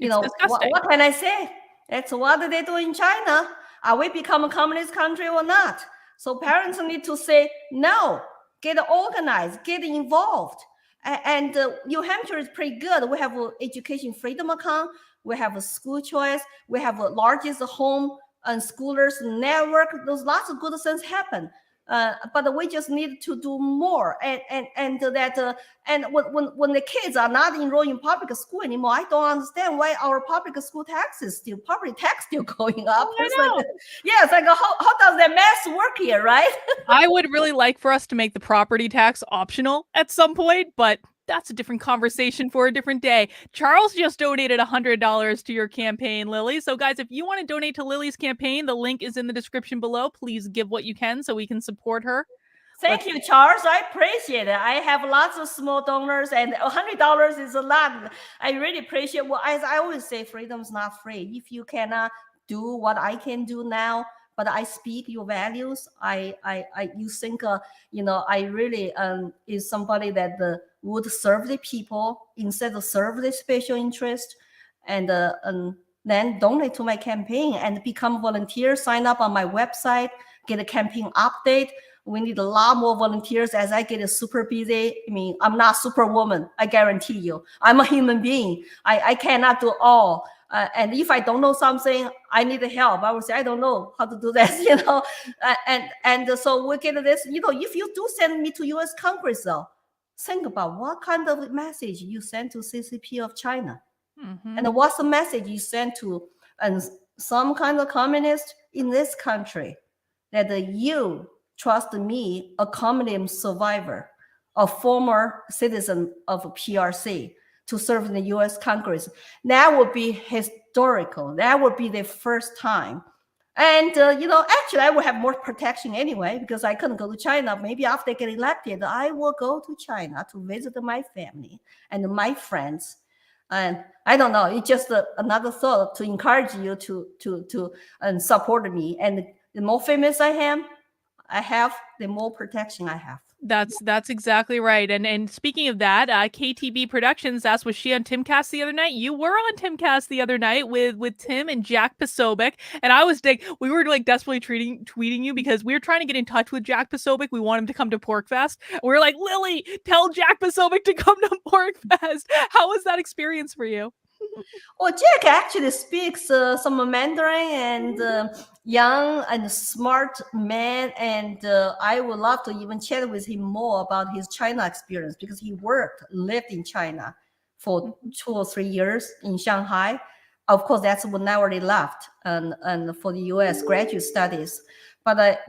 What can I say? That's what they do in China. Are we become a communist country or not? So parents need to say, no, get organized, get involved. And New Hampshire is pretty good. We have an education freedom account. We have a school choice. We have the largest home and schoolers network. There's lots of good things happen. But we just need to do more. And when the kids are not enrolled in public school anymore, I don't understand why our public school property tax still going up. It's like, how does that math work here, right? I would really like for us to make the property tax optional at some point, but that's a different conversation for a different day. Charles just donated $100 to your campaign, Lily. So guys, if you want to donate to Lily's campaign, the link is in the description below. Please give what you can so we can support her. Thank you, Charles. I appreciate it. I have lots of small donors, and $100 is a lot. I really appreciate it. Well, as I always say, freedom's not free. If you cannot do what I can do now, but I speak your values, you think, I really is somebody that would serve the people instead of serve the special interest, and then donate to my campaign and become a volunteer. Sign up on my website, get a campaign update. We need a lot more volunteers as I get super busy. I mean, I'm not superwoman. I guarantee you, I'm a human being. I cannot do all. And if I don't know something, I need help. I would say, I don't know how to do this, and so we get this, if you do send me to US Congress though, think about what kind of message you send to CCP of China. And what's the message you send to some kind of communist in this country, that you trust me, a communist survivor, a former citizen of PRC, to serve in the US Congress. That would be historical. That would be the first time. And, actually, I would have more protection anyway, because I couldn't go to China. Maybe after I get elected, I will go to China to visit my family and my friends. And I don't know, it's just another thought to encourage you to support me. And the more famous I have, the more protection I have. That's exactly right. And speaking of that, KTB Productions asked, was she on Timcast the other night? You were on Timcast the other night with Tim and Jack Posobiec. And I was we were like desperately tweeting you because we were trying to get in touch with Jack Posobiec. We want him to come to PorcFest. We were like, Lily, tell Jack Posobiec to come to PorcFest. How was that experience for you? Well, Jack actually speaks some Mandarin, and young and smart man, and I would love to even chat with him more about his China experience, because he lived in China for 2 or 3 years in Shanghai. Of course, that's when I already left and for the US graduate studies. But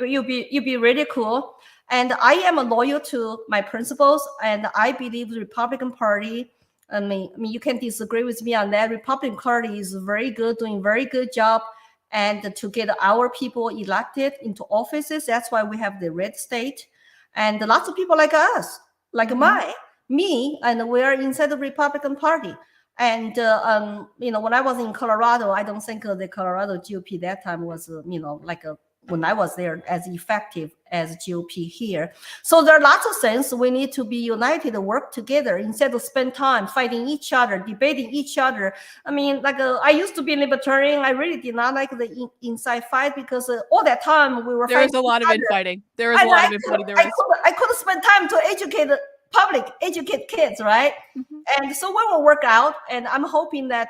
you'll be really cool. And I am loyal to my principles, and I believe the Republican Party. I mean, you can disagree with me on that. Republican Party is very good, doing very good job, and to get our people elected into offices. That's why we have the red state, and lots of people like us, like me, and we are inside the Republican Party. And when I was in Colorado, I don't think the Colorado GOP that time was when I was there as effective as GOP here. So there are lots of things we need to be united, work together instead of spend time fighting each other, debating each other. I mean, I used to be libertarian. I really did not like the inside fight, because all that time we were there was a lot of infighting. There was a lot of infighting. I couldn't spend time to educate the public, educate kids, right? And so we will work out, and I'm hoping that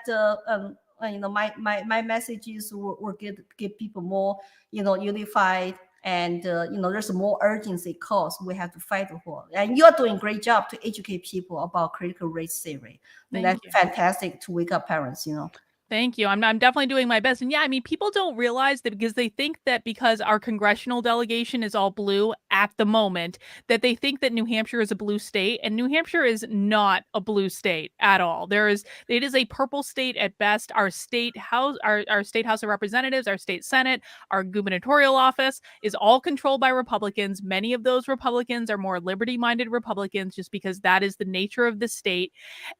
my messages will get people more unified And there's more urgency cause we have to fight for. And you're doing a great job to educate people about critical race theory. And that's fantastic to wake up parents. Thank you. I'm definitely doing my best. And yeah, I mean, people don't realize that because they think that because our congressional delegation is all blue at the moment, that they think that New Hampshire is a blue state, and New Hampshire is not a blue state at all. It is a purple state at best. Our state house, our state House of Representatives, our state Senate, our gubernatorial office is all controlled by Republicans. Many of those Republicans are more liberty-minded Republicans, just because that is the nature of the state.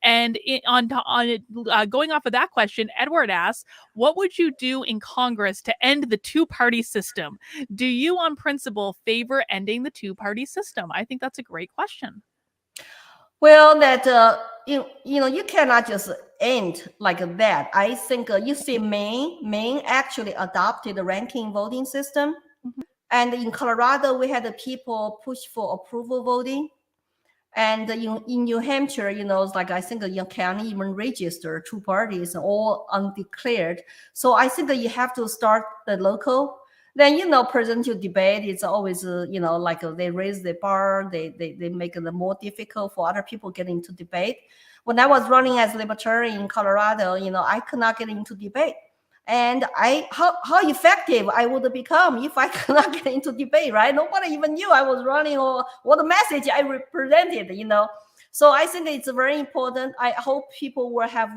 And going off of that question, Edward asks, what would you do in Congress to end the two-party system? Do you, on principle, favor ending the two-party system? I think that's a great question. Well, that you cannot just end like that. I think you see Maine actually adopted the ranking voting system, and in Colorado we had the people push for approval voting. And in New Hampshire, it's like I think you can't even register two parties, all undeclared. So I think that you have to start the local. Then presidential debate is always like they raise the bar, they make it more difficult for other people getting into debate. When I was running as libertarian in Colorado, I could not get into debate. And how effective I would become if I could not get into debate, right? Nobody even knew I was running or what the message I represented, So I think it's very important. I hope people will have,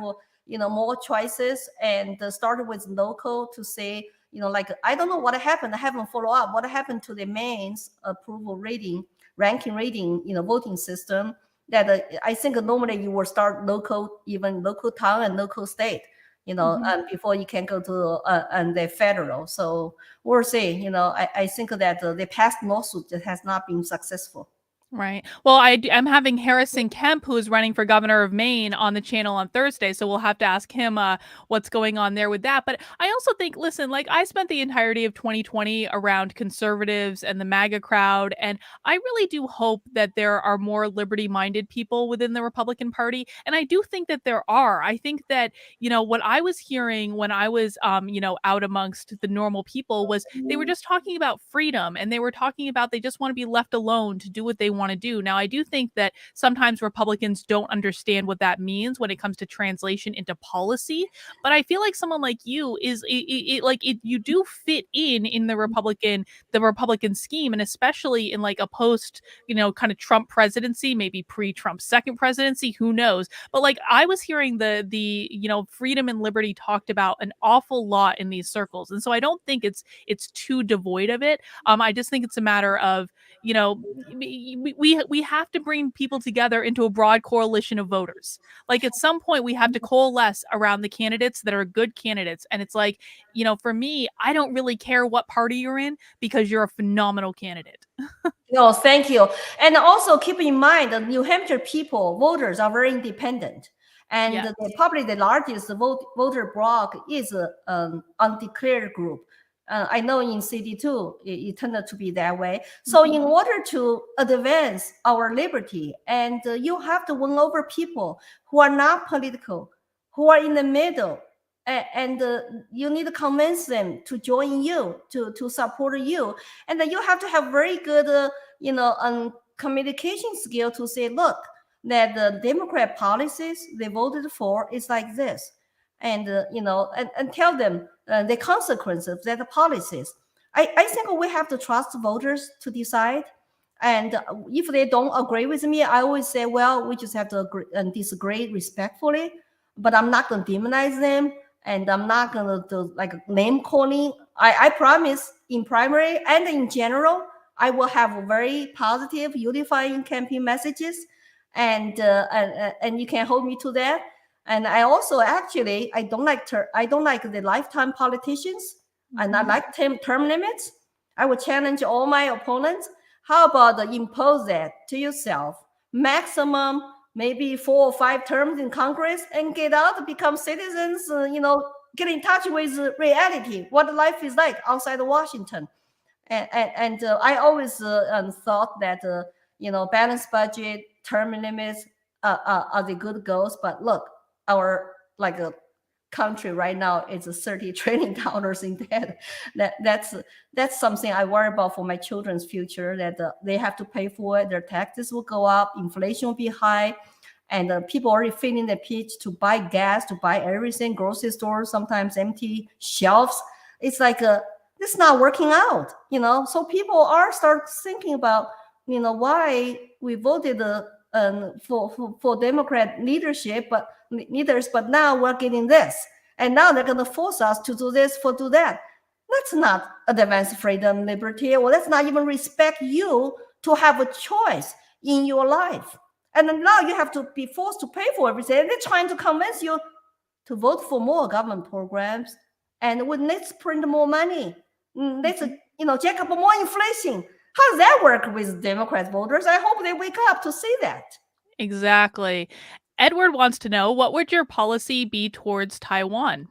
more choices and start with local to say, like, I don't know what happened. I haven't followed up. What happened to the Maine's approval ranking rating, voting system that I think normally you will start local, even local town and local state. Before you can go to and the federal. So we'll see. I think that the past lawsuit has not been successful. Right. Well, I'm having Harrison Kemp, who is running for governor of Maine, on the channel on Thursday. So we'll have to ask him what's going on there with that. But I also think, listen, like I spent the entirety of 2020 around conservatives and the MAGA crowd. And I really do hope that there are more liberty-minded people within the Republican Party. And I do think that there are. I think that, what I was hearing when I was, out amongst the normal people was they were just talking about freedom, and they were talking about they just want to be left alone to do what they want to do. Now, I do think that sometimes Republicans don't understand what that means when it comes to translation into policy, but I feel like someone like you you do fit in the Republican scheme, and especially in like a post, kind of Trump presidency, maybe pre-Trump second presidency, who knows? But like I was hearing the freedom and liberty talked about an awful lot in these circles, and so I don't think it's too devoid of it. I just think it's a matter of we have to bring people together into a broad coalition of voters. Like at some point we have to coalesce around the candidates that are good candidates. And it's like, for me, I don't really care what party you're in because you're a phenomenal candidate. No, thank you. And also keep in mind that New Hampshire voters are very independent. And probably the largest voter bloc is an undeclared group. I know in CD2, it turned out to be that way. So in order to advance our liberty, and you have to win over people who are not political, who are in the middle, and you need to convince them to join you, to support you. And then you have to have very good, communication skill to say, look, that the Democrat policies they voted for is like this. And and tell them the consequences of that policies. I think we have to trust voters to decide. And if they don't agree with me, I always say, well, we just have to agree and disagree respectfully. But I'm not going to demonize them, and I'm not going to do like name calling. I promise, in primary and in general, I will have very positive, unifying campaign messages, and you can hold me to that. And I also actually I don't like the lifetime politicians, and I like term limits. I will challenge all my opponents. How about impose that to yourself? Maximum maybe 4 or 5 terms in Congress, and get out, become citizens. Get in touch with reality, what life is like outside of Washington. And I always thought that balanced budget, term limits are the good goals. But look, our country right now is $30 trillion in debt. That's something I worry about for my children's future, that they have to pay for it. Their taxes will go up, inflation will be high, and people already feeling the pinch to buy gas, to buy everything, grocery stores, sometimes empty shelves. It's like it's not working out, so people are start thinking about, why we voted for Democrat leadership, but now we're getting this, and now they're going to force us to do this, do that. That's not advance freedom, liberty, or that's not even respect you to have a choice in your life. And then now you have to be forced to pay for everything. And they're trying to convince you to vote for more government programs, and let's print more money. Let's jack up more inflation. How does that work with Democrat voters? I hope they wake up to see that. Exactly. Edward wants to know, what would your policy be towards Taiwan?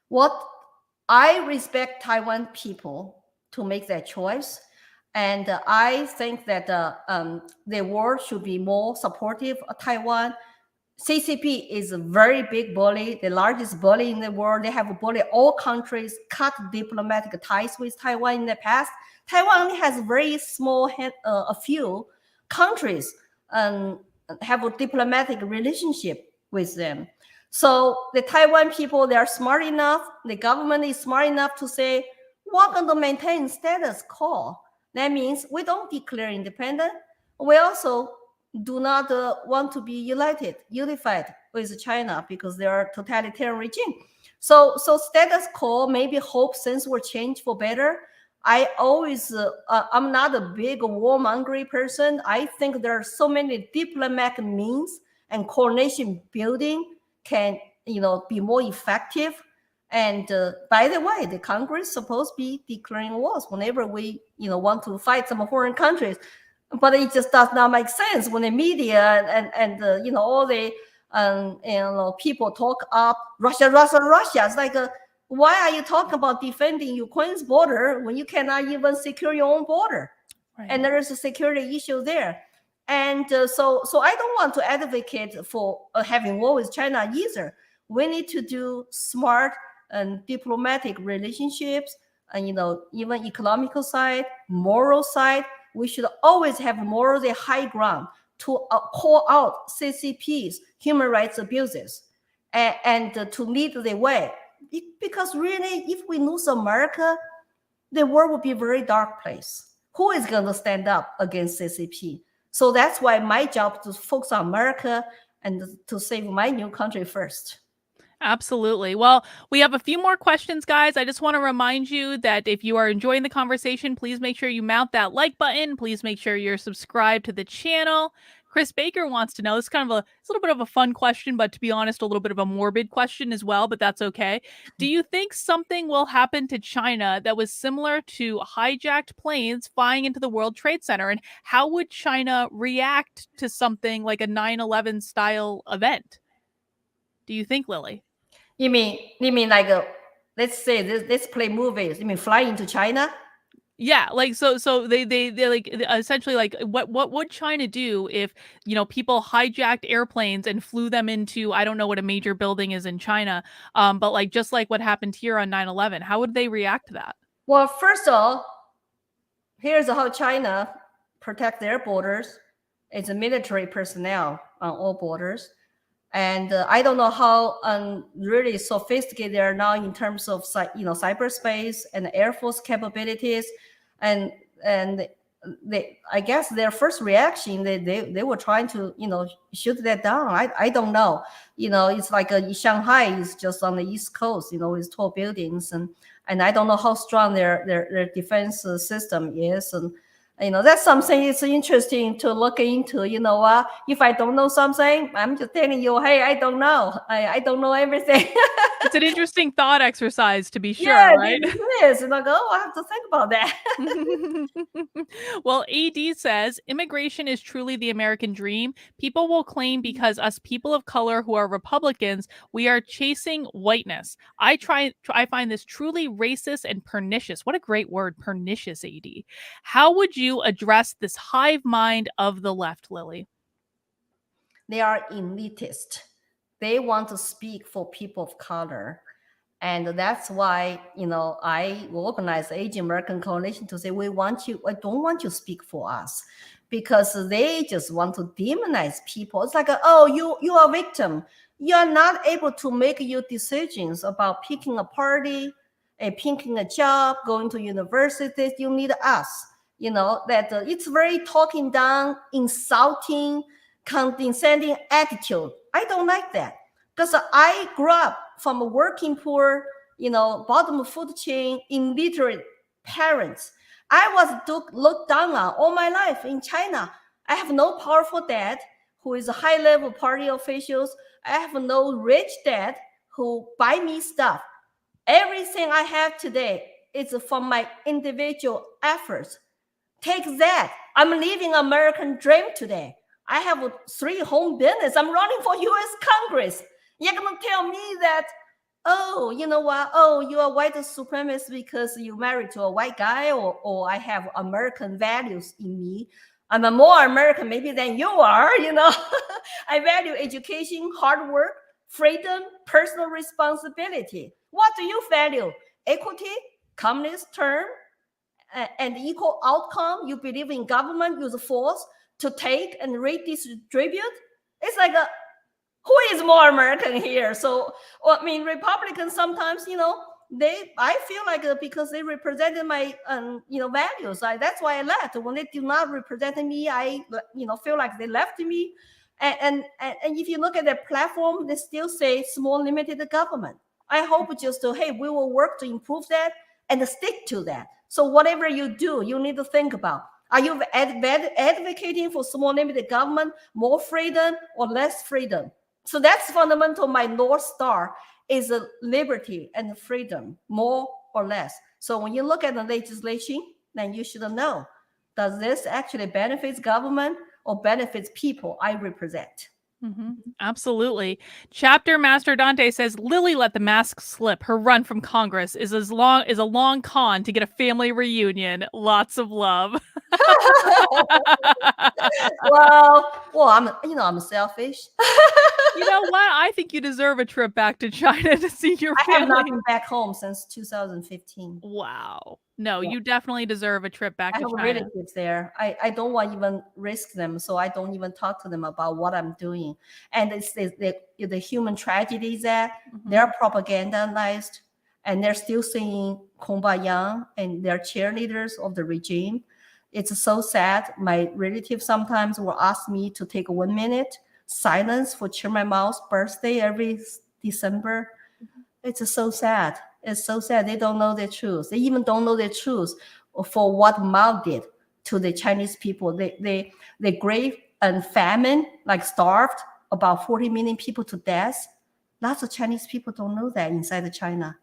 What I respect Taiwan people to make that choice. And I think that the world should be more supportive of Taiwan. CCP is a very big bully, the largest bully in the world. They have bullied all countries, cut diplomatic ties with Taiwan in the past. Taiwan only has very small, a few countries have a diplomatic relationship with them. So the Taiwan people, they are smart enough, the government is smart enough to say, we're going to maintain status quo. That means we don't declare independent. We also do not want to be unified with China because they are a totalitarian regime. So status quo, maybe hope things will change for better. I always, I'm not a big warmongering person. I think there are so many diplomatic means and coordination building can, be more effective. And by the way, the Congress is supposed to be declaring wars whenever we, want to fight some foreign countries. But it just does not make sense when the media and all the people talk up Russia. It's like, why are you talking about defending Ukraine's border when you cannot even secure your own border? Right. And there is a security issue there. And so I don't want to advocate for having war with China either. We need to do smart and diplomatic relationships, and even economical side, moral side. We should always have morally high ground to call out CCP's human rights abuses and to lead the way. Because really, if we lose America, the world would be a very dark place. Who is going to stand up against CCP? So that's why my job is to focus on America and to save my new country first. Absolutely. Well, we have a few more questions, guys. I just want to remind you that if you are enjoying the conversation, please make sure you mount that like button. Please make sure you're subscribed to the channel. Chris Baker wants to know, it's kind of it's a little bit of a fun question, but to be honest, a little bit of a morbid question as well, but that's okay. Do you think something will happen to China that was similar to hijacked planes flying into the World Trade Center? And how would China react to something like a 9/11 style event? Do you think, Lily? You mean like let's say this play movies? You mean fly into China? Yeah, like so they like essentially like what would China do if people hijacked airplanes and flew them into, I don't know what a major building is in China, but like just like what happened here on 9/11, how would they react to that? Well, first of all, here's how China protect their borders. It's a military personnel on all borders. And I don't know how really sophisticated they are now in terms of cyberspace and Air Force capabilities, and I guess their first reaction they were trying to shoot that down. I don't know. It's like Shanghai is just on the East Coast, with tall buildings, and I don't know how strong their defense system is, and that's something it's interesting to look into. If I don't know something, I'm just telling you, hey, I don't know. I don't know everything. It's an interesting thought exercise, to be sure, right? It is. Like, I have to think about that. Well, AD says, immigration is truly the American dream. People will claim because us people of color who are Republicans, we are chasing whiteness. I find this truly racist and pernicious. What a great word, pernicious, AD. How would you address this hive mind of the left, Lily? They are elitist. they want to speak for people of color. And that's why, I organized the Asian American Coalition to say, I don't want you to speak for us, because they just want to demonize people. It's like, oh, you are a victim. You are not able to make your decisions about picking a party, picking a job, going to universities. You need us. That it's very talking down, insulting, condescending attitude. I don't like that, because I grew up from a working poor, bottom of food chain, illiterate parents. I was looked down on all my life in China. I have no powerful dad who is a high-level party officials. I have no rich dad who buy me stuff. Everything I have today is from my individual efforts. Take that. I'm living American dream today. I have 3 home business. I'm running for U.S. Congress. You're going to tell me that, oh, you know what? Oh, you are white supremacist because you married to a white guy, or I have American values in me. I'm a more American maybe than you are, I value education, hard work, freedom, personal responsibility. What do you value? Equity, communist term, and equal outcome. You believe in government use force to take and redistribute. It's like who is more American here? So, Republicans sometimes, I feel like because they represented my, values. That's why I left. When they do not represent me, I, feel like they left me. And if you look at their platform, they still say small limited government. I hope just hey, we will work to improve that and stick to that. So whatever you do, you need to think about. Are you advocating for small limited government, more freedom or less freedom? So that's fundamental. My North Star is liberty and freedom, more or less. So when you look at the legislation, then you should know, does this actually benefits government or benefits people I represent? Mm-hmm. Absolutely. Chapter Master Dante says Lily let the mask slip. Her run from Congress is a long con to get a family reunion. Lots of love. well, I'm selfish. You know what? I think you deserve a trip back to China to see your family. I have not been back home since 2015. Wow. No, you definitely deserve a trip back to China. I have relatives there. I don't want to even risk them, so I don't even talk to them about what I'm doing. And it's the human tragedy that they're propagandized, and they're still singing Kumbaya, and they're cheerleaders of the regime. It's so sad. My relatives sometimes will ask me to take 1 minute silence for Chairman Mao's birthday every December. It's so sad. It's so sad. They don't know the truth. They even don't know the truth for what Mao did to the Chinese people. They grave and famine, like starved about 40 million people to death. Lots of Chinese people don't know that inside of China.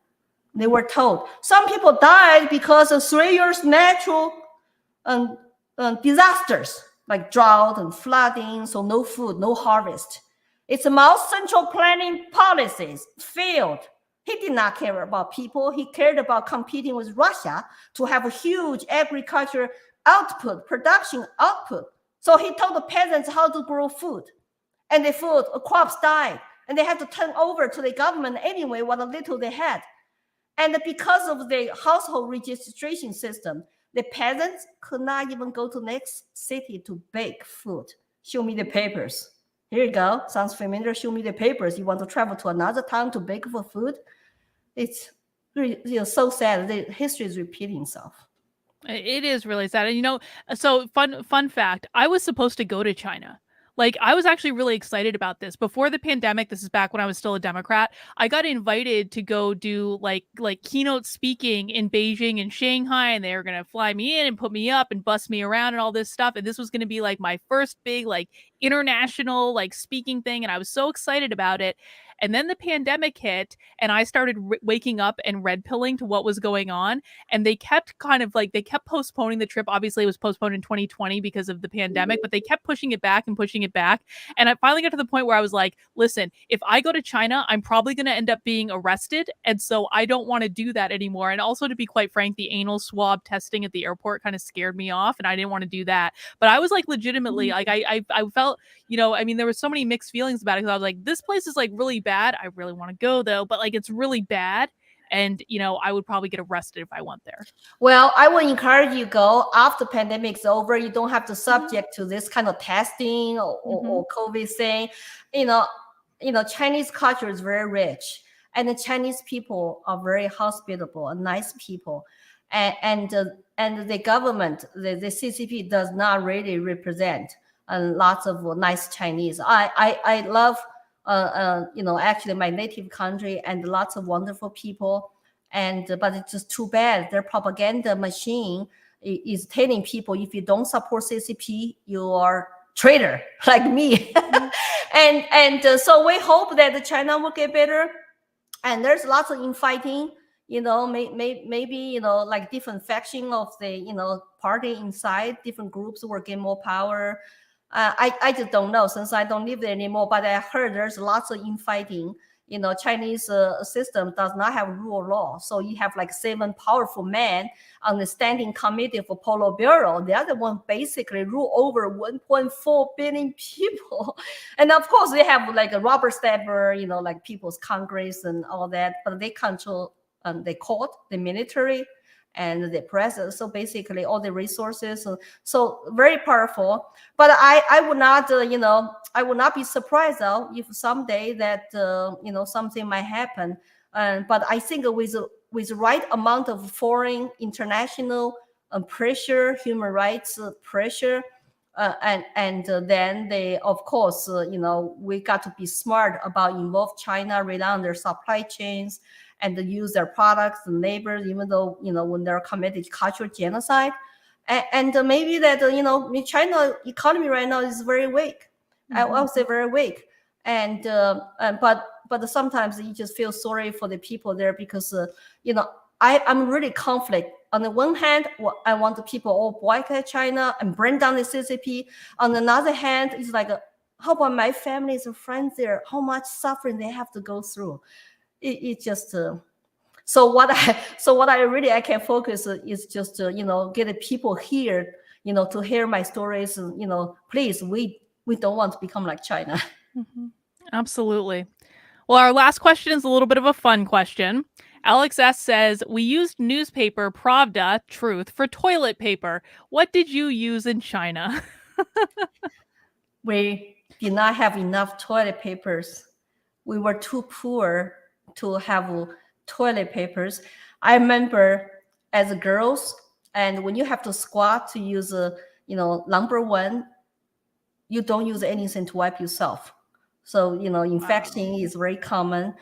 They were told. Some people died because of 3 years natural disasters, like drought and flooding, so no food, no harvest. It's Mao's central planning policies failed. He did not care about people. He cared about competing with Russia to have a huge agriculture output, production output. So he told the peasants how to grow food. And the crops died. And they had to turn over to the government anyway what little they had. And because of the household registration system, the peasants could not even go to the next city to bake food. Show me the papers. Here you go. Sounds familiar. Show me the papers. You want to travel to another town to bake for food? It's really, so sad. The history is repeating itself. It is really sad. And so fun fact, I was supposed to go to China. Like, I was actually really excited about this. Before the pandemic, this is back when I was still a Democrat, I got invited to go do like keynote speaking in Beijing and Shanghai, and they were going to fly me in and put me up and bus me around and all this stuff. And this was going to be like my first big international speaking thing, and I was so excited about it. And then the pandemic hit, and I started waking up and red pilling to what was going on. And they kept postponing the trip. Obviously, it was postponed in 2020 because of the pandemic, but they kept pushing it back and pushing it back. And I finally got to the point where I was like, listen, if I go to China, I'm probably going to end up being arrested. And so I don't want to do that anymore. And also, to be quite frank, the anal swab testing at the airport kind of scared me off, and I didn't want to do that. But I was legitimately, I felt, I mean, there were so many mixed feelings about it, because I was like, this place is like really bad. I really want to go though, but like it's really bad. And I would probably get arrested if I went there. Well, I would encourage you go after pandemic's over. You don't have to subject to this kind of testing or COVID thing. Chinese culture is very rich, and the Chinese people are very hospitable and nice people. And the government, the CCP, does not really represent lots of nice Chinese. I love actually my native country and lots of wonderful people. But it's just too bad their propaganda machine is telling people, if you don't support CCP, you are traitor, like me. So we hope that China will get better. And there's lots of infighting, maybe like different faction of the party inside, different groups will get more power. I just don't know, since I don't live there anymore, but I heard there's lots of infighting. Chinese system does not have rule of law. So you have like 7 powerful men on the standing committee for Politburo. The other one basically rule over 1.4 billion people. And of course they have like a rubber stamper, like People's Congress and all that, but they control the court, the military, and the press. So basically all the resources. So very powerful. But I would not, I would not be surprised though if someday that something might happen. But I think with the right amount of foreign international pressure, human rights pressure, and then they, of course, we got to be smart about involve China, rely on their supply chains, and use their products and labor, even though, when they're committed cultural genocide. And maybe that, China economy right now is very weak. I will say very weak. But sometimes you just feel sorry for the people there, because, I'm really conflict. On the one hand, I want the people all boycott China and bring down the CCP. On the other hand, it's like, how about my families and friends there? How much suffering they have to go through? It just so what I can focus is just get the people here to hear my stories, and please, we don't want to become like China. Absolutely. Well, our last question is a little bit of a fun question. Alex S says, we used newspaper Pravda Truth for toilet paper. What did you use in China? We did not have enough toilet papers. We were too poor to have toilet papers. I remember as girls, and when you have to squat to use number one, you don't use anything to wipe yourself. So infection is very common,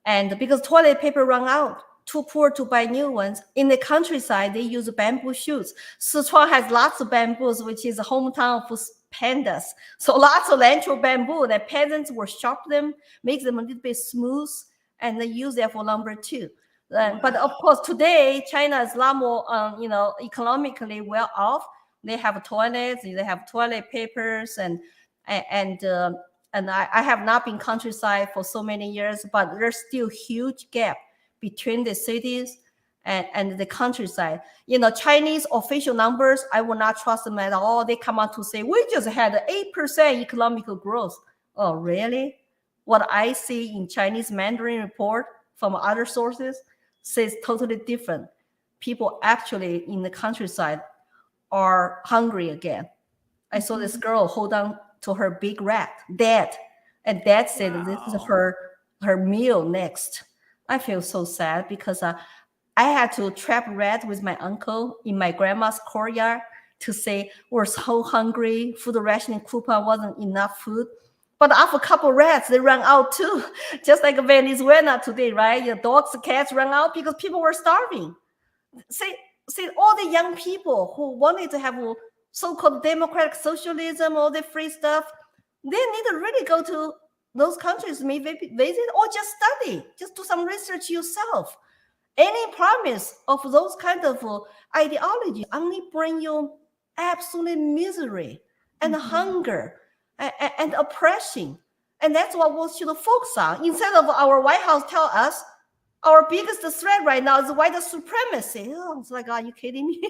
and because toilet paper run out, too poor to buy new ones. In the countryside, they use bamboo shoots. Sichuan has lots of bamboos, which is a hometown for pandas. So lots of natural bamboo that peasants will chop them, make them a little bit smooth, and they use that for number two. But of course, today China is a lot more, economically well off. They have toilets, they have toilet papers, and I have not been countryside for so many years, but there's still huge gap between the cities and the countryside. Chinese official numbers, I will not trust them at all. They come out to say, we just had 8% economical growth. Oh, really? What I see in Chinese Mandarin report from other sources says totally different. People actually in the countryside are hungry again. I saw this girl hold on to her big rat, Dad. And Dad said, wow, this is her meal next. I feel so sad because I had to trap rat with my uncle in my grandma's courtyard to say we're so hungry, food rationing coupon wasn't enough food. But after a couple rats, they ran out too. Just like Venezuela today, right? Your dogs, cats ran out because people were starving. See, all the young people who wanted to have so-called democratic socialism, all the free stuff, they need to really go to those countries, maybe visit or just study, just do some research yourself. Any promise of those kind of ideology only bring you absolute misery and hunger and oppression. And that's what we should focus on. Instead of our White House tell us, our biggest threat right now is white supremacy. Oh, it's like, are you kidding me?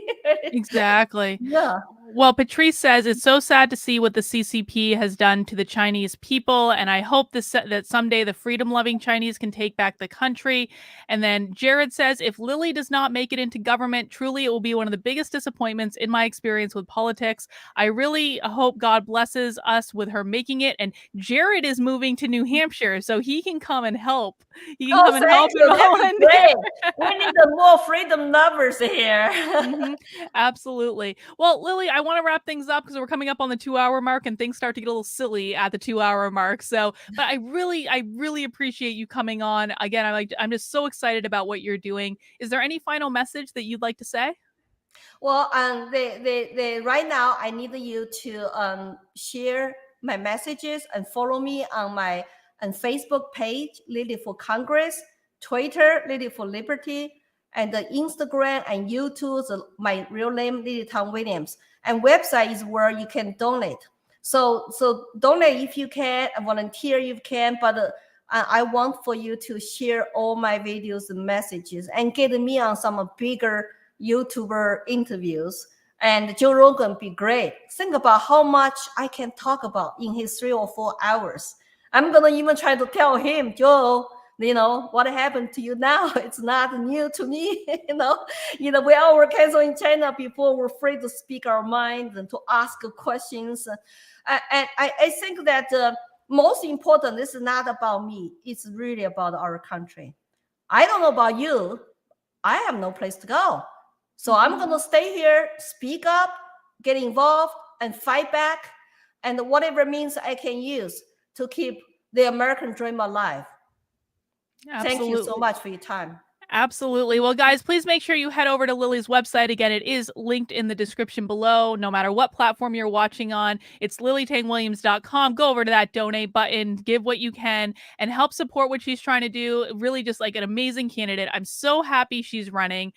Exactly. Yeah. Well, Patrice says it's so sad to see what the CCP has done to the Chinese people, and I hope that someday the freedom-loving Chinese can take back the country. And then Jared says, if Lily does not make it into government, truly it will be one of the biggest disappointments in my experience with politics. I really hope God blesses us with her making it. And Jared is moving to New Hampshire, so he can come and help. He can come and help you. and That's great. We need more freedom lovers here. Absolutely. Well, Lily, I want to wrap things up because we're coming up on the 2-hour mark and things start to get a little silly at the 2-hour mark. So, but I really appreciate you coming on. Again, I'm just so excited about what you're doing. Is there any final message that you'd like to say? Well, right now I need you to share my messages and follow me on my Facebook page, Lily for Congress, Twitter, Lily for Liberty, and the Instagram and YouTube, my real name, Lily Tang Williams. And website is where you can donate. So donate if you can, volunteer if you can, but I want for you to share all my videos and messages and get me on some bigger YouTuber interviews. And Joe Rogan be great. Think about how much I can talk about in his 3 or 4 hours. I'm gonna even try to tell him, Joe, what happened to you now? It's not new to me. We all were canceled in China before. We're afraid to speak our minds and to ask questions. And I think that most important, this is not about me. It's really about our country. I don't know about you. I have no place to go. So I'm going to stay here, speak up, get involved, and fight back, and whatever means I can use to keep the American dream alive. Absolutely. Thank you so much for your time. Absolutely. Well, guys, please make sure you head over to Lily's website. Again, it is linked in the description below, no matter what platform you're watching on. It's lilytangwilliams.com. Go over to that donate button, give what you can, and help support what she's trying to do. Really just like an amazing candidate. I'm so happy she's running.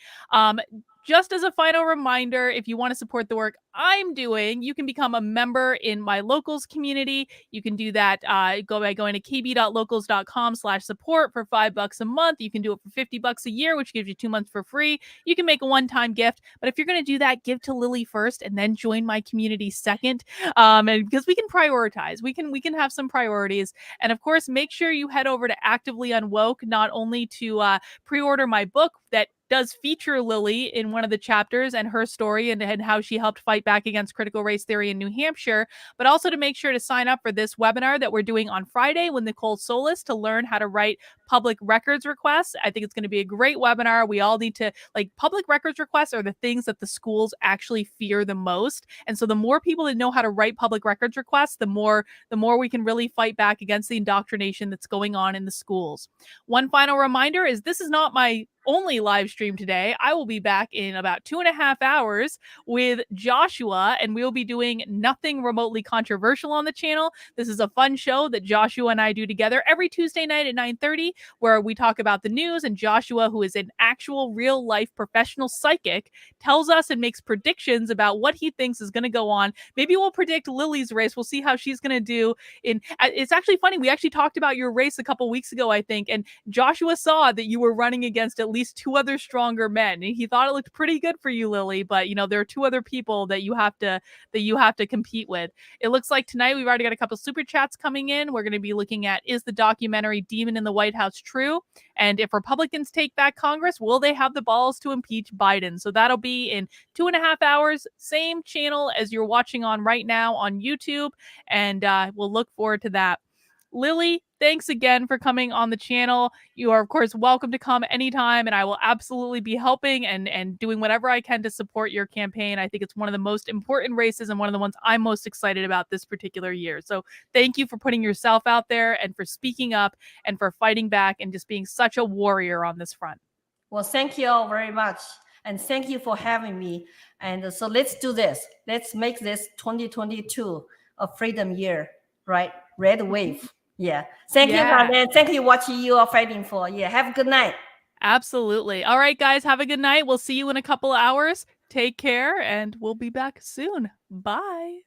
Just as a final reminder, if you want to support the work I'm doing, you can become a member in my locals community. You can do that by going to kb.locals.com/support for $5 a month. You can do it for $50 a year, which gives you 2 months for free. You can make a one-time gift, but if you're going to do that, give to Lily first and then join my community second. And because we can prioritize, we can have some priorities. And of course, make sure you head over to Actively Unwoke, not only to pre-order my book that does feature Lily in one of the chapters and her story and how she helped fight back against critical race theory in New Hampshire, but also to make sure to sign up for this webinar that we're doing on Friday with Nicole Solis to learn how to write public records requests. I think it's going to be a great webinar. We all need to, public records requests are the things that the schools actually fear the most. And so the more people that know how to write public records requests, the more we can really fight back against the indoctrination that's going on in the schools. One final reminder is this is not my only live stream today. I will be back in about 2.5 hours with Joshua, and we'll be doing nothing remotely controversial on the channel. This is a fun show that Joshua and I do together every Tuesday night at 9:30, where we talk about the news, and Joshua, who is an actual real life professional psychic, tells us and makes predictions about what he thinks is going to go on. Maybe we'll predict Lily's race. We'll see how she's going to do. It's actually funny. We actually talked about your race a couple weeks ago, I think, and Joshua saw that you were running against at least 2 other stronger men. He thought it looked pretty good for you, Lily, but there are 2 other people that you have to compete with. It looks like tonight we've already got a couple super chats coming in. We're going to be looking at, is the documentary Demon in the White House true? And if Republicans take back Congress, will they have the balls to impeach Biden? So that'll be in 2.5 hours, same channel as you're watching on right now on YouTube, and we'll look forward to that. Lily, thanks again for coming on the channel. You are, of course, welcome to come anytime, and I will absolutely be helping and doing whatever I can to support your campaign. I think it's one of the most important races and one of the ones I'm most excited about this particular year. So thank you for putting yourself out there and for speaking up and for fighting back and just being such a warrior on this front. Well, thank you all very much. And thank you for having me. And so let's do this. Let's make this 2022 a freedom year, right? Red wave. Yeah. Thank you, Carmen. Thank you what you are fighting for. Yeah. Have a good night. Absolutely. All right, guys. Have a good night. We'll see you in a couple hours. Take care, and we'll be back soon. Bye.